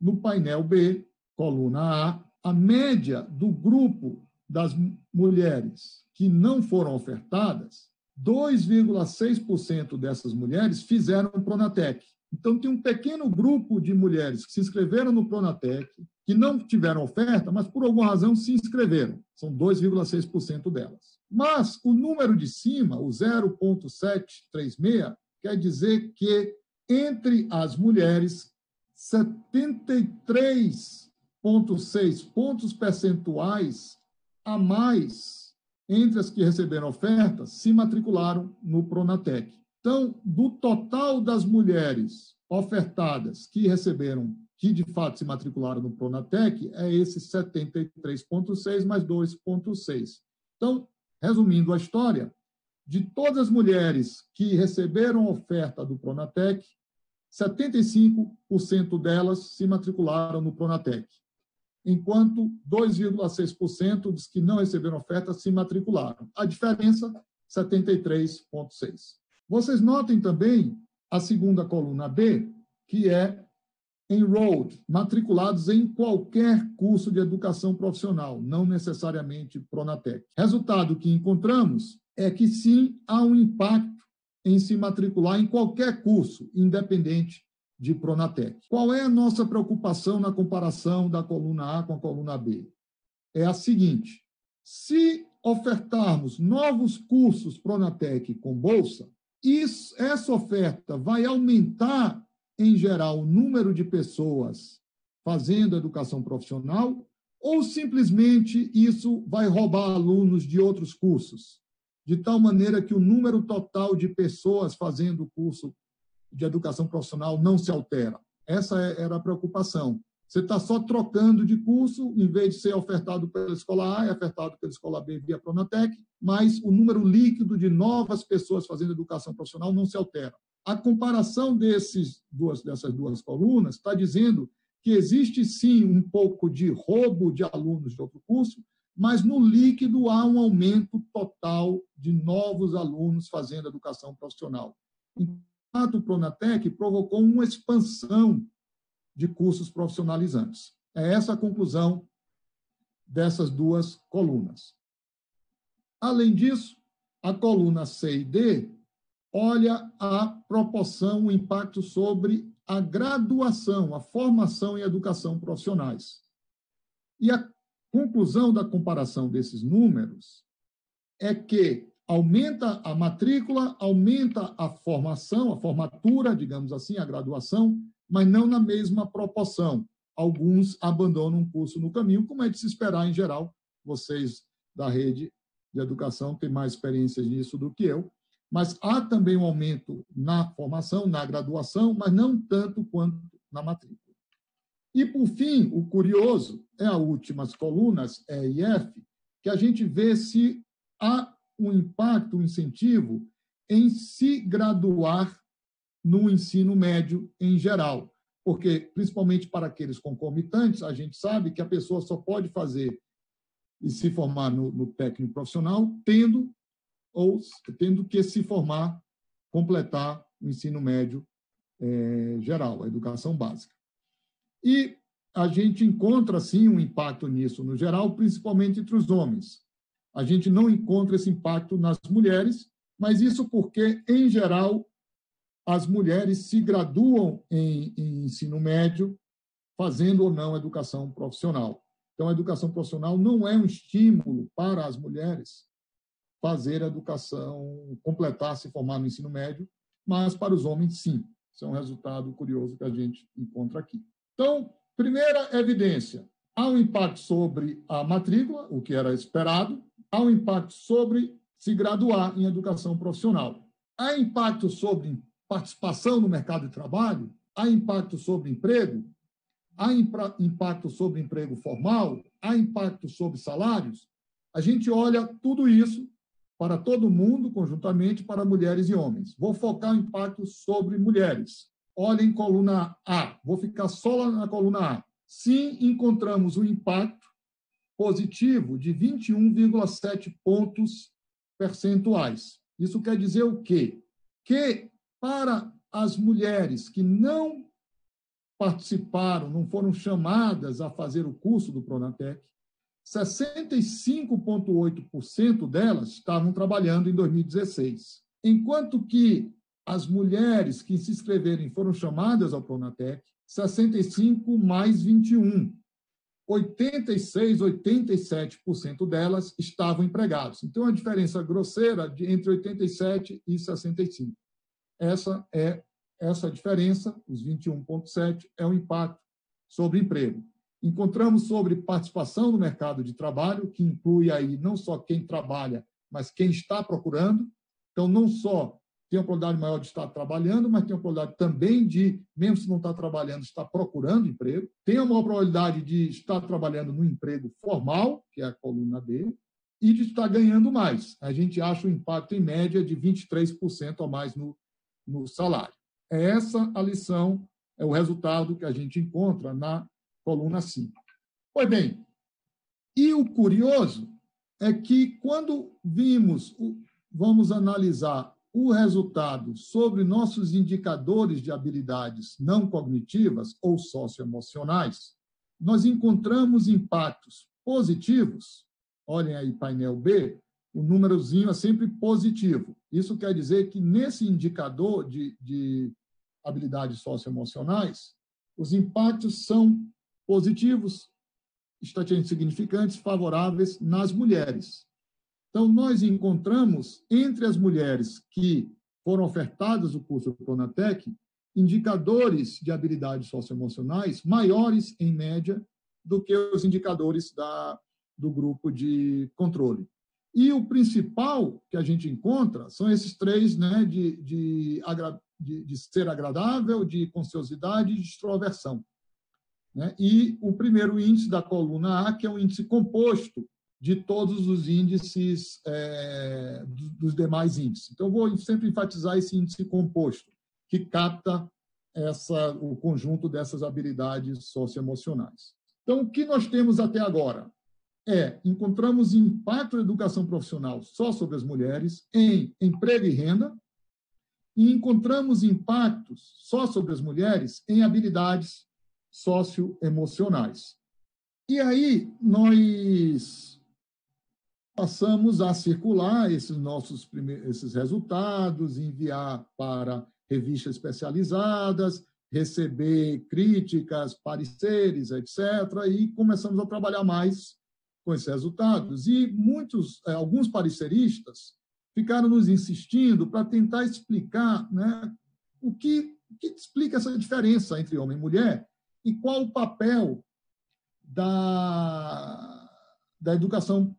no painel B, coluna A média do grupo das mulheres que não foram ofertadas, 2,6% dessas mulheres fizeram o Pronatec. Então, tem um pequeno grupo de mulheres que se inscreveram no Pronatec, que não tiveram oferta, mas por alguma razão se inscreveram. São 2,6% delas. Mas o número de cima, o 0,736, quer dizer que entre as mulheres, 73,6 pontos percentuais a mais entre as que receberam ofertas se matricularam no Pronatec. Então, do total das mulheres ofertadas que receberam, que de fato se matricularam no Pronatec, é esse 73,6 mais 2,6. Então, resumindo a história, de todas as mulheres que receberam a oferta do Pronatec, 75% delas se matricularam no Pronatec, enquanto 2,6% dos que não receberam oferta se matricularam. A diferença, 73,6%. Vocês notem também a segunda coluna B, que é enrolled, matriculados em qualquer curso de educação profissional, não necessariamente Pronatec. Resultado que encontramos é que sim, há um impacto em se matricular em qualquer curso, independente de Pronatec. Qual é a nossa preocupação na comparação da coluna A com a coluna B? É a seguinte: se ofertarmos novos cursos Pronatec com bolsa, essa oferta vai aumentar, em geral, o número de pessoas fazendo educação profissional, ou simplesmente isso vai roubar alunos de outros cursos, de tal maneira que o número total de pessoas fazendo o curso de educação profissional não se altera? Essa era a preocupação. Você está só trocando de curso, em vez de ser ofertado pela Escola A, é ofertado pela Escola B via Pronatec, mas o número líquido de novas pessoas fazendo educação profissional não se altera. A comparação dessas duas colunas está dizendo que existe, sim, um pouco de roubo de alunos de outro curso, mas no líquido há um aumento total de novos alunos fazendo educação profissional. Enquanto o Pronatec provocou uma expansão de cursos profissionalizantes. É essa a conclusão dessas duas colunas. Além disso, a coluna C e D olha a proporção, o impacto sobre a graduação, a formação em educação profissionais. E a conclusão da comparação desses números é que aumenta a matrícula, aumenta a formação, a formatura, digamos assim, a graduação, mas não na mesma proporção. Alguns abandonam um curso no caminho, como é de se esperar em geral. Vocês da rede de educação têm mais experiência nisso do que eu, mas há também um aumento na formação, na graduação, mas não tanto quanto na matrícula. E, por fim, o curioso é as últimas colunas, E e F, que a gente vê se há um impacto, um incentivo em se graduar no ensino médio em geral, porque, principalmente para aqueles concomitantes, a gente sabe que a pessoa só pode fazer e se formar no técnico profissional tendo que se formar, completar o ensino médio geral, a educação básica. E a gente encontra, sim, um impacto nisso no geral, principalmente entre os homens. a gente não encontra esse impacto nas mulheres, mas isso porque, em geral, as mulheres se graduam em ensino médio, fazendo ou não educação profissional. Então, a educação profissional não é um estímulo para as mulheres fazer a educação, completar, se formar no ensino médio, mas para os homens, sim. Isso é um resultado curioso que a gente encontra aqui. Então, primeira evidência, há um impacto sobre a matrícula, o que era esperado, há um impacto sobre se graduar em educação profissional. Há impacto sobre participação no mercado de trabalho, há impacto sobre emprego, há impacto sobre emprego formal, há impacto sobre salários. A gente olha tudo isso para todo mundo, conjuntamente, para mulheres e homens. Vou focar o impacto sobre mulheres. Olhem coluna A. Vou ficar só na coluna A. Sim, encontramos um impacto positivo de 21,7 pontos percentuais. Isso quer dizer o quê? Que para as mulheres que não participaram, não foram chamadas a fazer o curso do Pronatec, 65,8% delas estavam trabalhando em 2016. Enquanto que as mulheres que se inscreverem foram chamadas ao Pronatec, 65 mais 21. 86, 87% delas estavam empregados. Então, a diferença grosseira entre 87 e 65. Essa diferença, os 21,7, é o impacto sobre emprego. Encontramos sobre participação no mercado de trabalho, que inclui aí não só quem trabalha, mas quem está procurando. Então, não só tem uma probabilidade maior de estar trabalhando, mas tem uma probabilidade também de, mesmo se não está trabalhando, estar procurando emprego. Tem a maior probabilidade de estar trabalhando no emprego formal, que é a coluna B, e de estar ganhando mais. A gente acha o impacto, em média, de 23% a mais no salário. É essa a lição, é o resultado que a gente encontra na coluna 5. Pois bem, e o curioso é que, quando vamos analisar o resultado sobre nossos indicadores de habilidades não cognitivas ou socioemocionais, nós encontramos impactos positivos. Olhem aí, painel B, o númerozinho é sempre positivo. Isso quer dizer que, nesse indicador de habilidades socioemocionais, os impactos são positivos, estatisticamente significantes, favoráveis nas mulheres. Então, nós encontramos, entre as mulheres que foram ofertadas o curso do Pronatec, indicadores de habilidades socioemocionais maiores, em média, do que os indicadores do grupo de controle. E o principal que a gente encontra são esses três, né, de ser agradável, de consciosidade e de extroversão. Né? E o primeiro índice da coluna A, que é um índice composto de todos os índices, dos demais índices. Então, vou sempre enfatizar esse índice composto, que capta o conjunto dessas habilidades socioemocionais. Então, o que nós temos até agora? Encontramos impacto da educação profissional só sobre as mulheres em emprego e renda, e encontramos impactos só sobre as mulheres em habilidades socioemocionais. E aí, nós passamos a circular esses resultados, enviar para revistas especializadas, receber críticas, pareceres, etc., e começamos a trabalhar mais com esses resultados. E alguns pareceristas ficaram nos insistindo para tentar explicar, né, o que explica essa diferença entre homem e mulher e qual o papel da educação,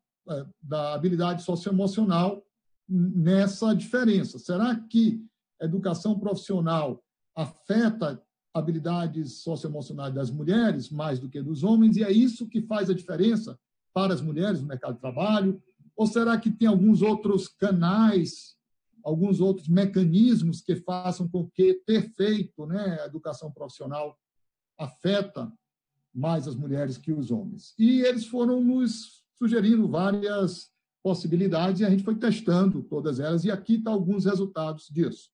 da habilidade socioemocional nessa diferença. Será que a educação profissional afeta habilidades socioemocionais das mulheres mais do que dos homens, e é isso que faz a diferença para as mulheres no mercado de trabalho? Ou será que tem alguns outros canais, alguns outros mecanismos que façam com que ter feito, né, a educação profissional afeta mais as mulheres que os homens? E eles foram nos sugerindo várias possibilidades e a gente foi testando todas elas, e aqui estão alguns resultados disso.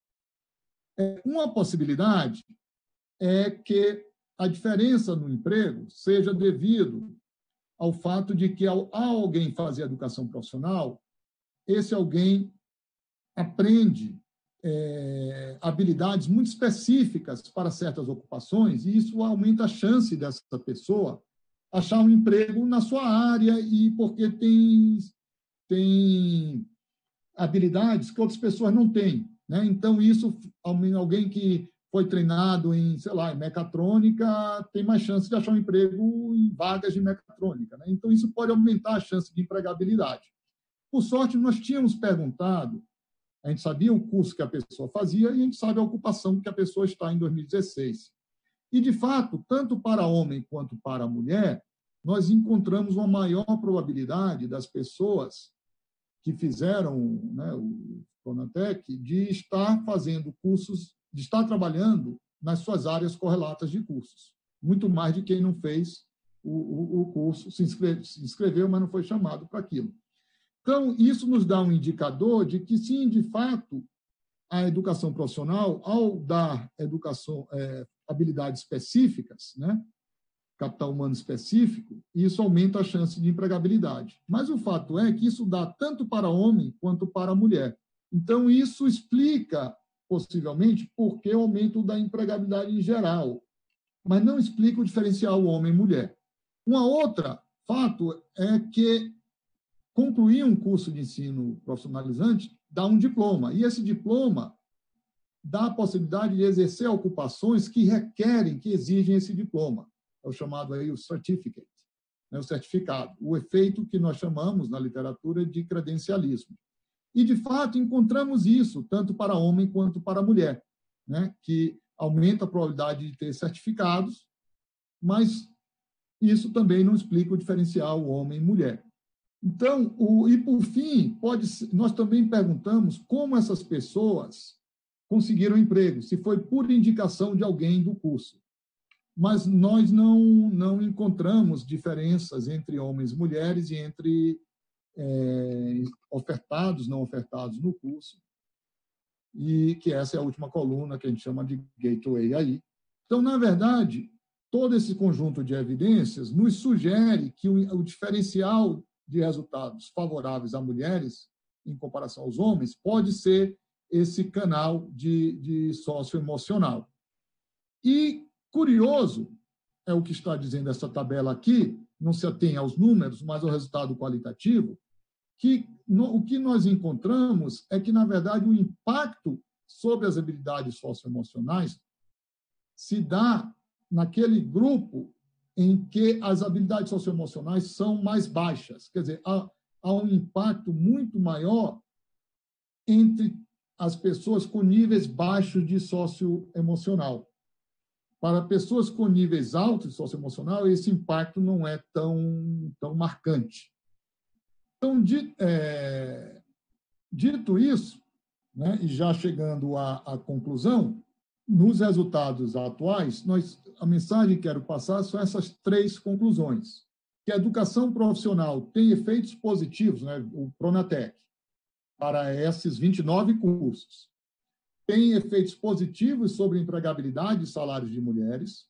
Uma possibilidade é que a diferença no emprego seja devido ao fato de que, ao alguém fazer educação profissional, esse alguém aprende habilidades muito específicas para certas ocupações, e isso aumenta a chance dessa pessoa achar um emprego na sua área, e porque tem habilidades que outras pessoas não têm, né? Então, isso, alguém que foi treinado em, sei lá, em mecatrônica, tem mais chance de achar um emprego em vagas de mecatrônica, né? Então, isso pode aumentar a chance de empregabilidade. Por sorte, nós tínhamos perguntado, a gente sabia o curso que a pessoa fazia e a gente sabe a ocupação que a pessoa está em 2016. E, de fato, tanto para homem quanto para mulher, nós encontramos uma maior probabilidade das pessoas que fizeram, né, o Pronatec, de estar fazendo cursos, de estar trabalhando nas suas áreas correlatas de cursos, muito mais de quem não fez o curso, se inscreveu, mas não foi chamado para aquilo. Então, isso nos dá um indicador de que, sim, de fato, a educação profissional, ao dar habilidades específicas, né, capital humano específico, isso aumenta a chance de empregabilidade. Mas o fato é que isso dá tanto para homem quanto para mulher. Então, isso explica, possivelmente, por que o aumento da empregabilidade em geral, mas não explica o diferencial homem-mulher. Uma outra fato é que concluir um curso de ensino profissionalizante dá um diploma, e esse diploma dá a possibilidade de exercer ocupações que requerem, que exigem esse diploma. É o chamado aí o certificate, né, o certificado, o efeito que nós chamamos na literatura de credencialismo. E, de fato, encontramos isso tanto para homem quanto para mulher, né, que aumenta a probabilidade de ter certificados, mas isso também não explica o diferencial homem e mulher. Então, e por fim, nós também perguntamos como essas pessoas conseguiram emprego, se foi por indicação de alguém do curso. Mas nós não encontramos diferenças entre homens e mulheres e entre ofertados, não ofertados no curso, e que essa é a última coluna que a gente chama de gateway aí. Então, na verdade, todo esse conjunto de evidências nos sugere que o diferencial de resultados favoráveis a mulheres em comparação aos homens pode ser esse canal de socioemocional. E curioso é o que está dizendo essa tabela aqui, não se atém aos números, mas ao resultado qualitativo, que o que nós encontramos é que, na verdade, o impacto sobre as habilidades socioemocionais se dá naquele grupo em que as habilidades socioemocionais são mais baixas. Quer dizer, há um impacto muito maior entre as pessoas com níveis baixos de socioemocional. Para pessoas com níveis altos de socioemocional, esse impacto não é tão marcante. Então, dito isso, né, e já chegando à conclusão, nos resultados atuais, a mensagem que quero passar são essas 3 conclusões. Que a educação profissional tem efeitos positivos, né, o Pronatec, para esses 29 cursos. Tem efeitos positivos sobre empregabilidade e salários de mulheres.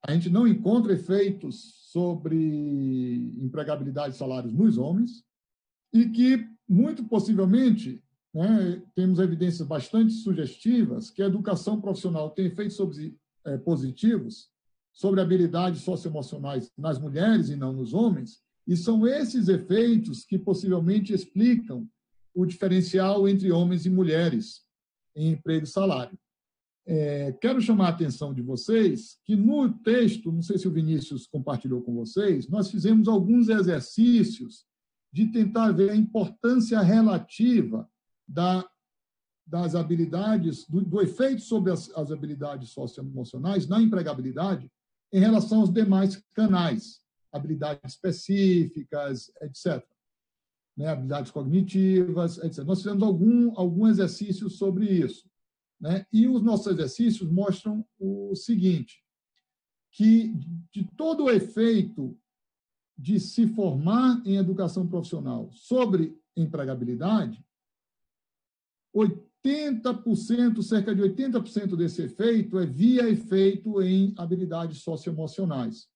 A gente não encontra efeitos sobre empregabilidade e salários nos homens. E que, muito possivelmente, né, temos evidências bastante sugestivas que a educação profissional tem efeitos positivos sobre habilidades socioemocionais nas mulheres e não nos homens, e são esses efeitos que possivelmente explicam o diferencial entre homens e mulheres em emprego e salário. Quero chamar a atenção de vocês que no texto, não sei se o Vinícius compartilhou com vocês, nós fizemos alguns exercícios de tentar ver a importância relativa das habilidades, do efeito sobre as habilidades socioemocionais na empregabilidade em relação aos demais canais, habilidades específicas, etc. Né, habilidades cognitivas, etc. Nós fizemos algum exercício sobre isso. Né? E os nossos exercícios mostram o seguinte, que de todo o efeito de se formar em educação profissional sobre empregabilidade, 80%, cerca de 80% desse efeito é via efeito em habilidades socioemocionais.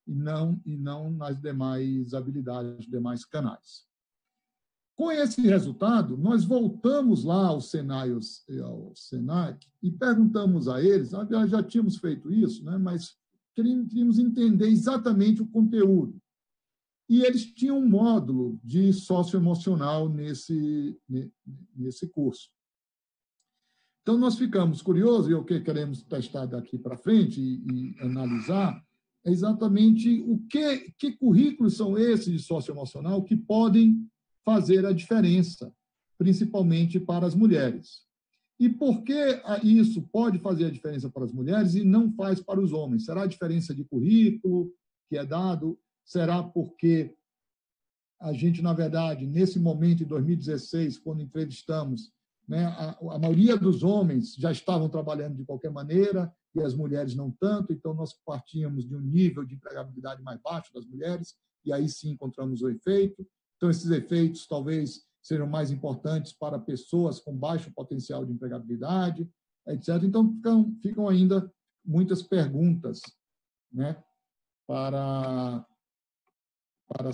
e não nas demais habilidades, demais canais. Com esse resultado, nós voltamos lá ao Senai e ao Senac e perguntamos a eles, já tínhamos feito isso, né, mas queríamos entender exatamente o conteúdo. E eles tinham um módulo de socioemocional nesse curso. Então, nós ficamos curiosos, e o que queremos testar daqui para frente e analisar é exatamente que currículos são esses de socioemocional que podem fazer a diferença, principalmente para as mulheres. E por que isso pode fazer a diferença para as mulheres e não faz para os homens? Será a diferença de currículo que é dado? Será porque a gente, na verdade, nesse momento, em 2016, quando entrevistamos, né, a maioria dos homens já estavam trabalhando de qualquer maneira e as mulheres não tanto, então nós partíamos de um nível de empregabilidade mais baixo das mulheres e aí sim encontramos o efeito. Então, esses efeitos talvez sejam mais importantes para pessoas com baixo potencial de empregabilidade, etc. Então, ficam ainda muitas perguntas, né, para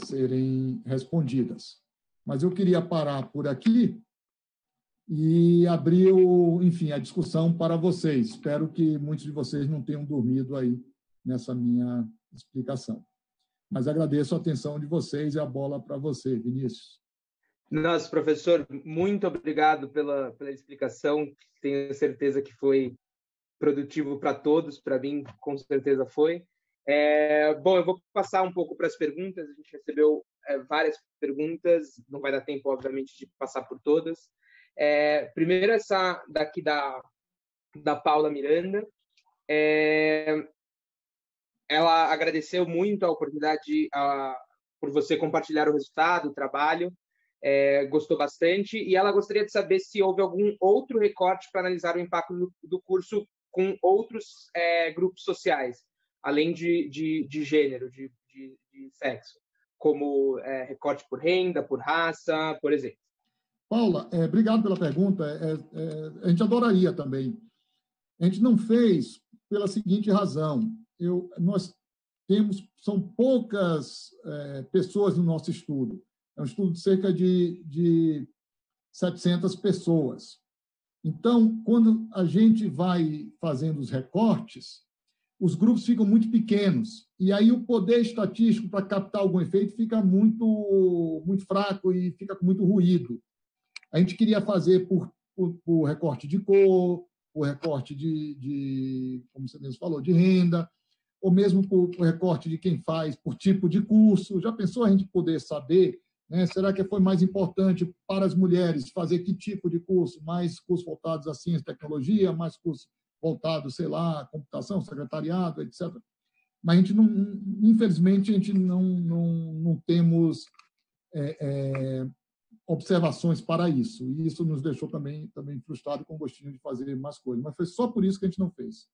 serem respondidas. Mas eu queria parar por aqui e abrir, enfim, a discussão para vocês. Espero que muitos de vocês não tenham dormido aí nessa minha explicação. Mas agradeço a atenção de vocês e a bola para você, Vinícius. Nossa, professor, muito obrigado pela explicação. Tenho certeza que foi produtivo para todos, para mim, com certeza foi. Bom, eu vou passar um pouco para as perguntas. A gente recebeu várias perguntas, não vai dar tempo, obviamente, de passar por todas. Primeiro, essa daqui da Paula Miranda. Ela agradeceu muito a oportunidade por você compartilhar o resultado, o trabalho, gostou bastante, e ela gostaria de saber se houve algum outro recorte para analisar o impacto do curso com outros grupos sociais, além de gênero, de sexo, como recorte por renda, por raça, por exemplo. Paula, obrigado pela pergunta. A gente adoraria também. A gente não fez pela seguinte razão. São poucas pessoas no nosso estudo. É um estudo de cerca de 700 pessoas. Então, quando a gente vai fazendo os recortes, os grupos ficam muito pequenos. E aí o poder estatístico para captar algum efeito fica muito fraco e fica com muito ruído. A gente queria fazer por recorte de cor, por recorte como você mesmo falou, de renda, ou mesmo por recorte de quem faz, por tipo de curso. Já pensou a gente poder saber, né? Será que foi mais importante para as mulheres fazer que tipo de curso? Mais cursos voltados à ciência e tecnologia, mais cursos voltados, sei lá, computação, secretariado, etc. Mas a gente infelizmente, a gente não temos observações para isso. E isso nos deixou também frustrado com o gostinho de fazer mais coisas. Mas foi só por isso que a gente não fez.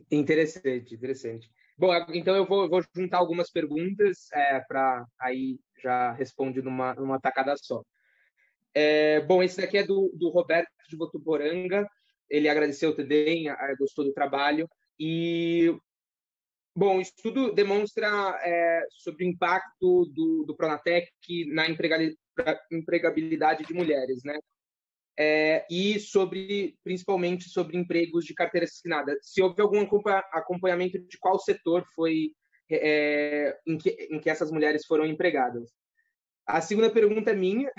Interessante. Bom, então eu vou juntar algumas perguntas para aí já responde numa tacada só. Bom, esse daqui é do Roberto de Votuporanga. Ele agradeceu também, gostou do trabalho. E, bom, o estudo demonstra sobre o impacto do Pronatec na empregabilidade de mulheres, né? E principalmente sobre empregos de carteira assinada. Se houve algum acompanhamento de qual setor foi em que essas mulheres foram empregadas. A segunda pergunta é minha.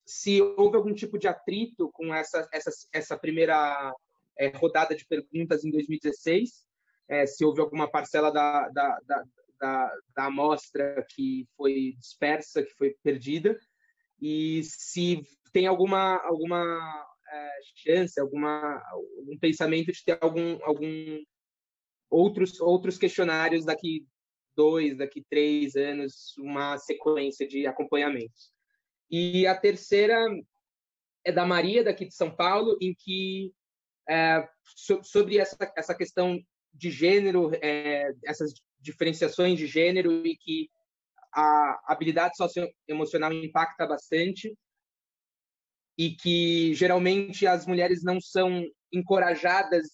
Se houve algum tipo de atrito com essa primeira rodada de perguntas em 2016, se houve alguma parcela da amostra que foi dispersa, que foi perdida, e se tem alguma chance, algum pensamento de ter algum outros questionários daqui 3 anos, uma sequência de acompanhamentos. E a terceira é da Maria, daqui de São Paulo, em que sobre essa questão de gênero, essas diferenciações de gênero, e que a habilidade socioemocional impacta bastante, e que geralmente as mulheres não são encorajadas,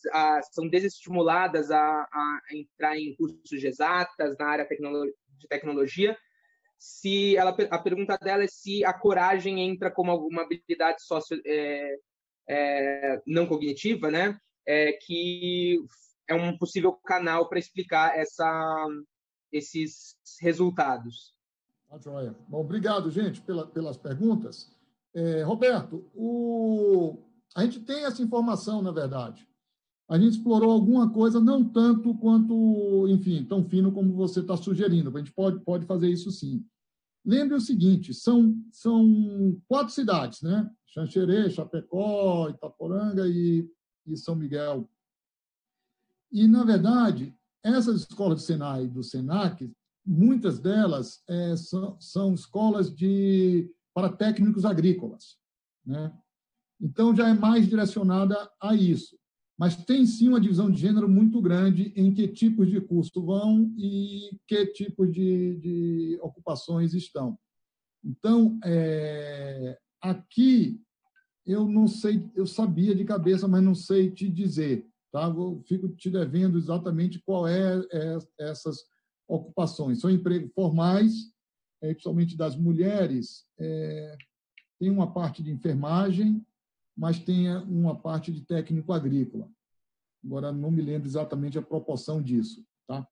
são desestimuladas a entrar em cursos de exatas na área de tecnologia. A pergunta dela é se a coragem entra como alguma habilidade não cognitiva, né? Que é um possível canal para explicar esses resultados. Tá joia. Bom, obrigado, gente, pelas perguntas. Roberto, a gente tem essa informação, na verdade. A gente explorou alguma coisa, não tanto quanto, enfim, tão fino como você está sugerindo. A gente pode fazer isso sim. Lembre o seguinte, são 4 cidades, né? Xanxerê, Chapecó, Itaporanga e São Miguel. E, na verdade, essas escolas do Senai e do Senac, muitas delas são escolas para técnicos agrícolas, né? Então, já é mais direcionada a isso. Mas tem, sim, uma divisão de gênero muito grande em que tipos de curso vão e que tipos de ocupações estão. Então, aqui, eu não sei, eu sabia de cabeça, mas não sei te dizer. Tá? Eu fico te devendo exatamente qual essas ocupações. São empregos formais, principalmente das mulheres. Tem uma parte de enfermagem, mas tem uma parte de técnico agrícola. Agora, não me lembro exatamente a proporção disso. Tá?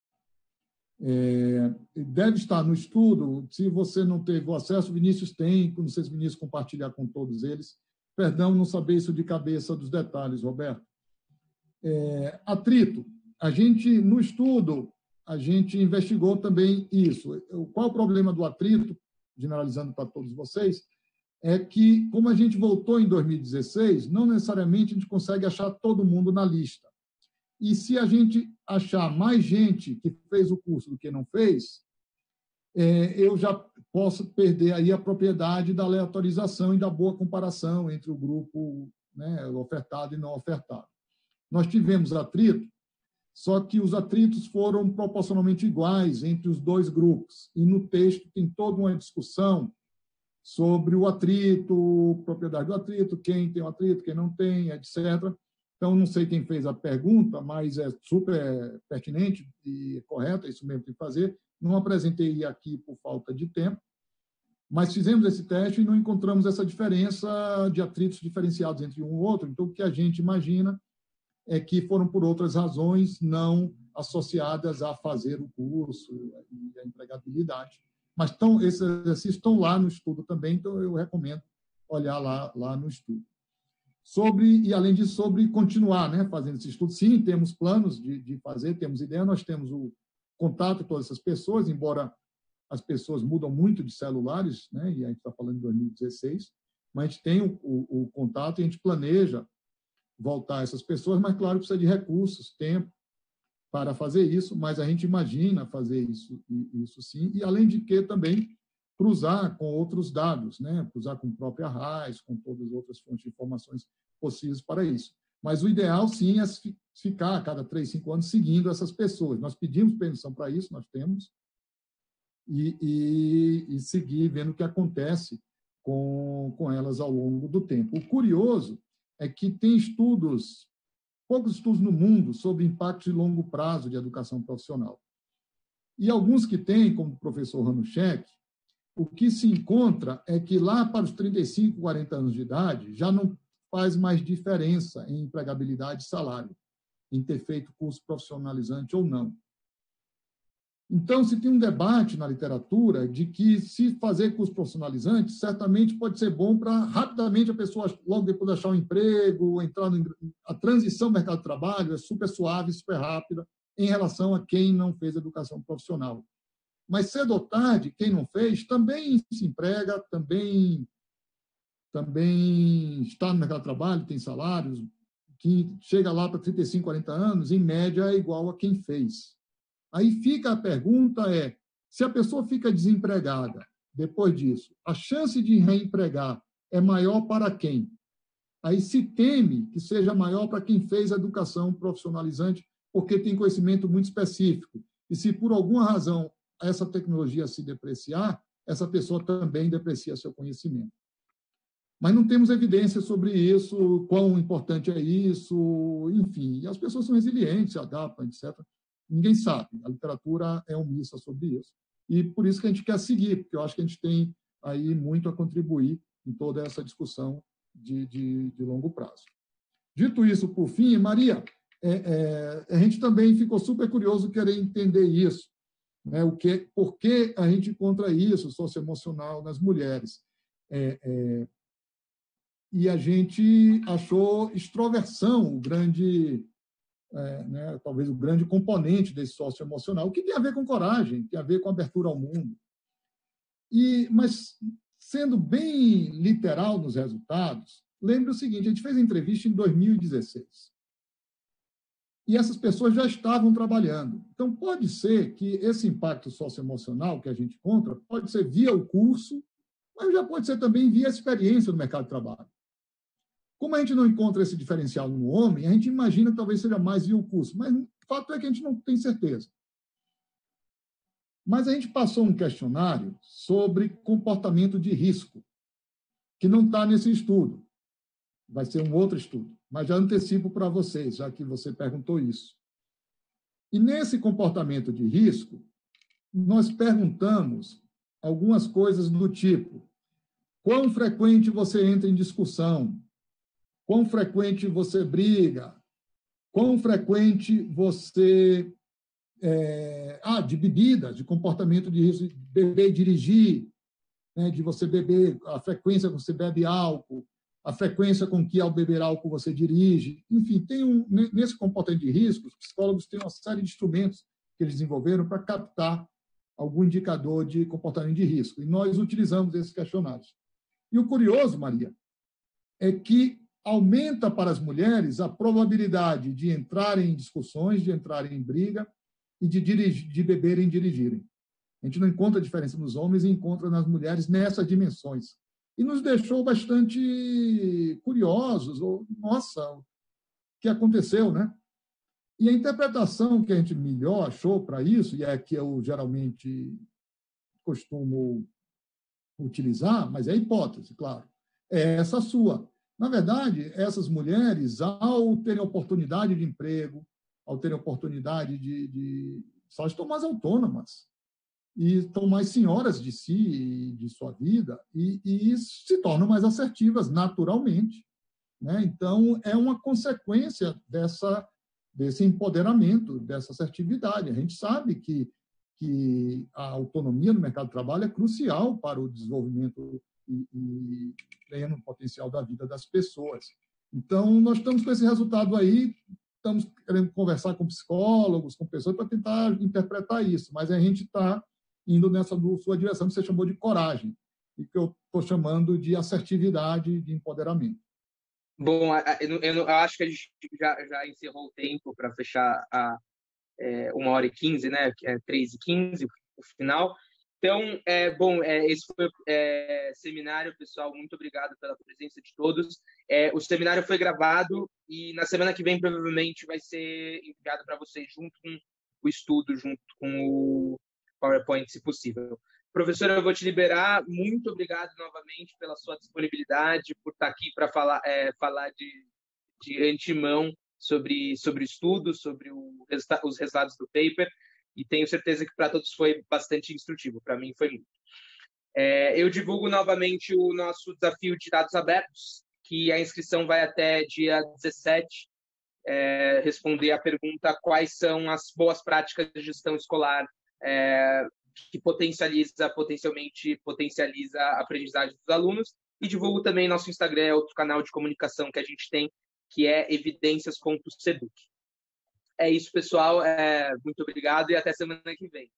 Deve estar no estudo. Se você não teve o acesso, Vinícius tem, não sei se Vinícius compartilhar com todos eles. Perdão, não saber isso de cabeça dos detalhes, Roberto. Atrito. No estudo, a gente investigou também isso. Qual o problema do atrito, generalizando para todos vocês, é que, como a gente voltou em 2016, não necessariamente a gente consegue achar todo mundo na lista. E se a gente achar mais gente que fez o curso do que não fez, eu já posso perder aí a propriedade da aleatorização e da boa comparação entre o grupo, né, ofertado e não ofertado. Nós tivemos atrito, só que os atritos foram proporcionalmente iguais entre os 2 grupos. E no texto tem toda uma discussão sobre o atrito, propriedade do atrito, quem tem o atrito, quem não tem, etc. Então, não sei quem fez a pergunta, mas é super pertinente e correta, é isso mesmo que tem que fazer. Não apresentei aqui por falta de tempo, mas fizemos esse teste e não encontramos essa diferença de atritos diferenciados entre um e outro. Então, o que a gente imagina é que foram por outras razões não associadas a fazer o curso e a empregabilidade. Mas esses exercícios estão lá no estudo também, então eu recomendo olhar lá no estudo. E, além disso, sobre continuar, né, fazendo esse estudo. Sim, temos planos de fazer, temos ideia, nós temos o contato com todas essas pessoas, embora as pessoas mudam muito de celulares, né, e a gente está falando de 2016, mas a gente tem o contato e a gente planeja voltar essas pessoas, mas, claro, precisa de recursos, tempo para fazer isso, mas a gente imagina fazer isso sim, e, além de que, também cruzar com outros dados, né? Cruzar com o próprio Arraiz, com todas as outras fontes de informações possíveis para isso. Mas o ideal, sim, é ficar a cada 3, 5 anos seguindo essas pessoas. Nós pedimos permissão para isso, nós temos, e seguir vendo o que acontece com elas ao longo do tempo. O curioso é que tem poucos estudos no mundo sobre impacto de longo prazo de educação profissional. E alguns que têm, como o professor Hanushek, o que se encontra é que lá para os 35, 40 anos de idade, já não faz mais diferença em empregabilidade e salário, em ter feito curso profissionalizante ou não. Então, se tem um debate na literatura de que, se fazer curso profissionalizante, certamente pode ser bom para, rapidamente, a pessoa, logo depois de achar um emprego, a transição ao mercado de trabalho é super suave, super rápida, em relação a quem não fez educação profissional. Mas, cedo ou tarde, quem não fez também se emprega, também está no mercado de trabalho, tem salários, que chega lá para 35, 40 anos, em média, é igual a quem fez. Aí fica a pergunta se a pessoa fica desempregada depois disso, a chance de reempregar é maior para quem? Aí se teme que seja maior para quem fez a educação profissionalizante, porque tem conhecimento muito específico. E se, por alguma razão, essa tecnologia se depreciar, essa pessoa também deprecia seu conhecimento. mas não temos evidência sobre isso, quão importante é isso, enfim. E as pessoas são resilientes, se adaptam, etc. Ninguém sabe. A literatura é omissa sobre isso. E por isso que a gente quer seguir, porque eu acho que a gente tem aí muito a contribuir em toda essa discussão de longo prazo. Dito isso, por fim, Maria, a gente também ficou super curioso querer entender isso, né? Por que a gente encontra isso socioemocional nas mulheres? E a gente achou extroversão o grande, né, talvez o grande componente desse socioemocional, o que tem a ver com coragem, tem a ver com abertura ao mundo. Mas, sendo bem literal nos resultados, lembre o seguinte, a gente fez a entrevista em 2016. E essas pessoas já estavam trabalhando. Então, pode ser que esse impacto socioemocional que a gente encontra pode ser via o curso, mas já pode ser também via a experiência no mercado de trabalho. Como a gente não encontra esse diferencial no homem, a gente imagina que talvez seja mais via o curso, mas o fato é que a gente não tem certeza. Mas a gente passou um questionário sobre comportamento de risco, que não está nesse estudo. Vai ser um outro estudo, mas já antecipo para vocês, já que você perguntou isso. E nesse comportamento de risco, nós perguntamos algumas coisas do tipo: quão frequente você entra em discussão? Quão frequente você briga? Quão frequente você... de bebida, de comportamento de risco, de beber e dirigir, né, de você beber, a frequência que você bebe álcool, a frequência com que, ao beber álcool, você dirige. Enfim, nesse comportamento de risco, os psicólogos têm uma série de instrumentos que eles desenvolveram para captar algum indicador de comportamento de risco. E nós utilizamos esses questionários. E o curioso, Maria, é que aumenta para as mulheres a probabilidade de entrarem em discussões, de entrarem em briga e de beberem e dirigirem. A gente não encontra diferença nos homens e encontra nas mulheres nessas dimensões. E nos deixou bastante curiosos. Nossa, o que aconteceu, né? E a interpretação que a gente melhor achou para isso, e é a que eu geralmente costumo utilizar, mas é hipótese, claro, é essa sua. Na verdade, essas mulheres, ao terem oportunidade de emprego, ao terem oportunidade só estão mais autônomas e estão mais senhoras de si e de sua vida e se tornam mais assertivas naturalmente, né? Então, é uma consequência desse empoderamento, dessa assertividade. A gente sabe que a autonomia no mercado de trabalho é crucial para o desenvolvimento e pleno potencial da vida das pessoas. Então, nós estamos com esse resultado aí, estamos querendo conversar com psicólogos, com pessoas, para tentar interpretar isso, mas a gente está indo nessa sua direção, que você chamou de coragem, e que eu estou chamando de assertividade, de empoderamento. Bom, eu acho que a gente já encerrou o tempo para fechar a 1h15, né? 3h15, o final. Então, esse foi o seminário, pessoal. Muito obrigado pela presença de todos. O seminário foi gravado e na semana que vem provavelmente vai ser enviado para vocês junto com o estudo, junto com o PowerPoint, se possível. Professora, eu vou te liberar. Muito obrigado novamente pela sua disponibilidade, por estar aqui para falar de antemão sobre o estudo, sobre os resultados do paper, e tenho certeza que para todos foi bastante instrutivo. Para mim foi muito. Eu divulgo novamente o nosso desafio de dados abertos, que a inscrição vai até dia 17. Responder a pergunta: quais são as boas práticas de gestão escolar que potencialmente potencializa a aprendizagem dos alunos. E divulgo também nosso Instagram, outro canal de comunicação que a gente tem, que é evidências.seduc. É isso, pessoal. Muito obrigado e até semana que vem.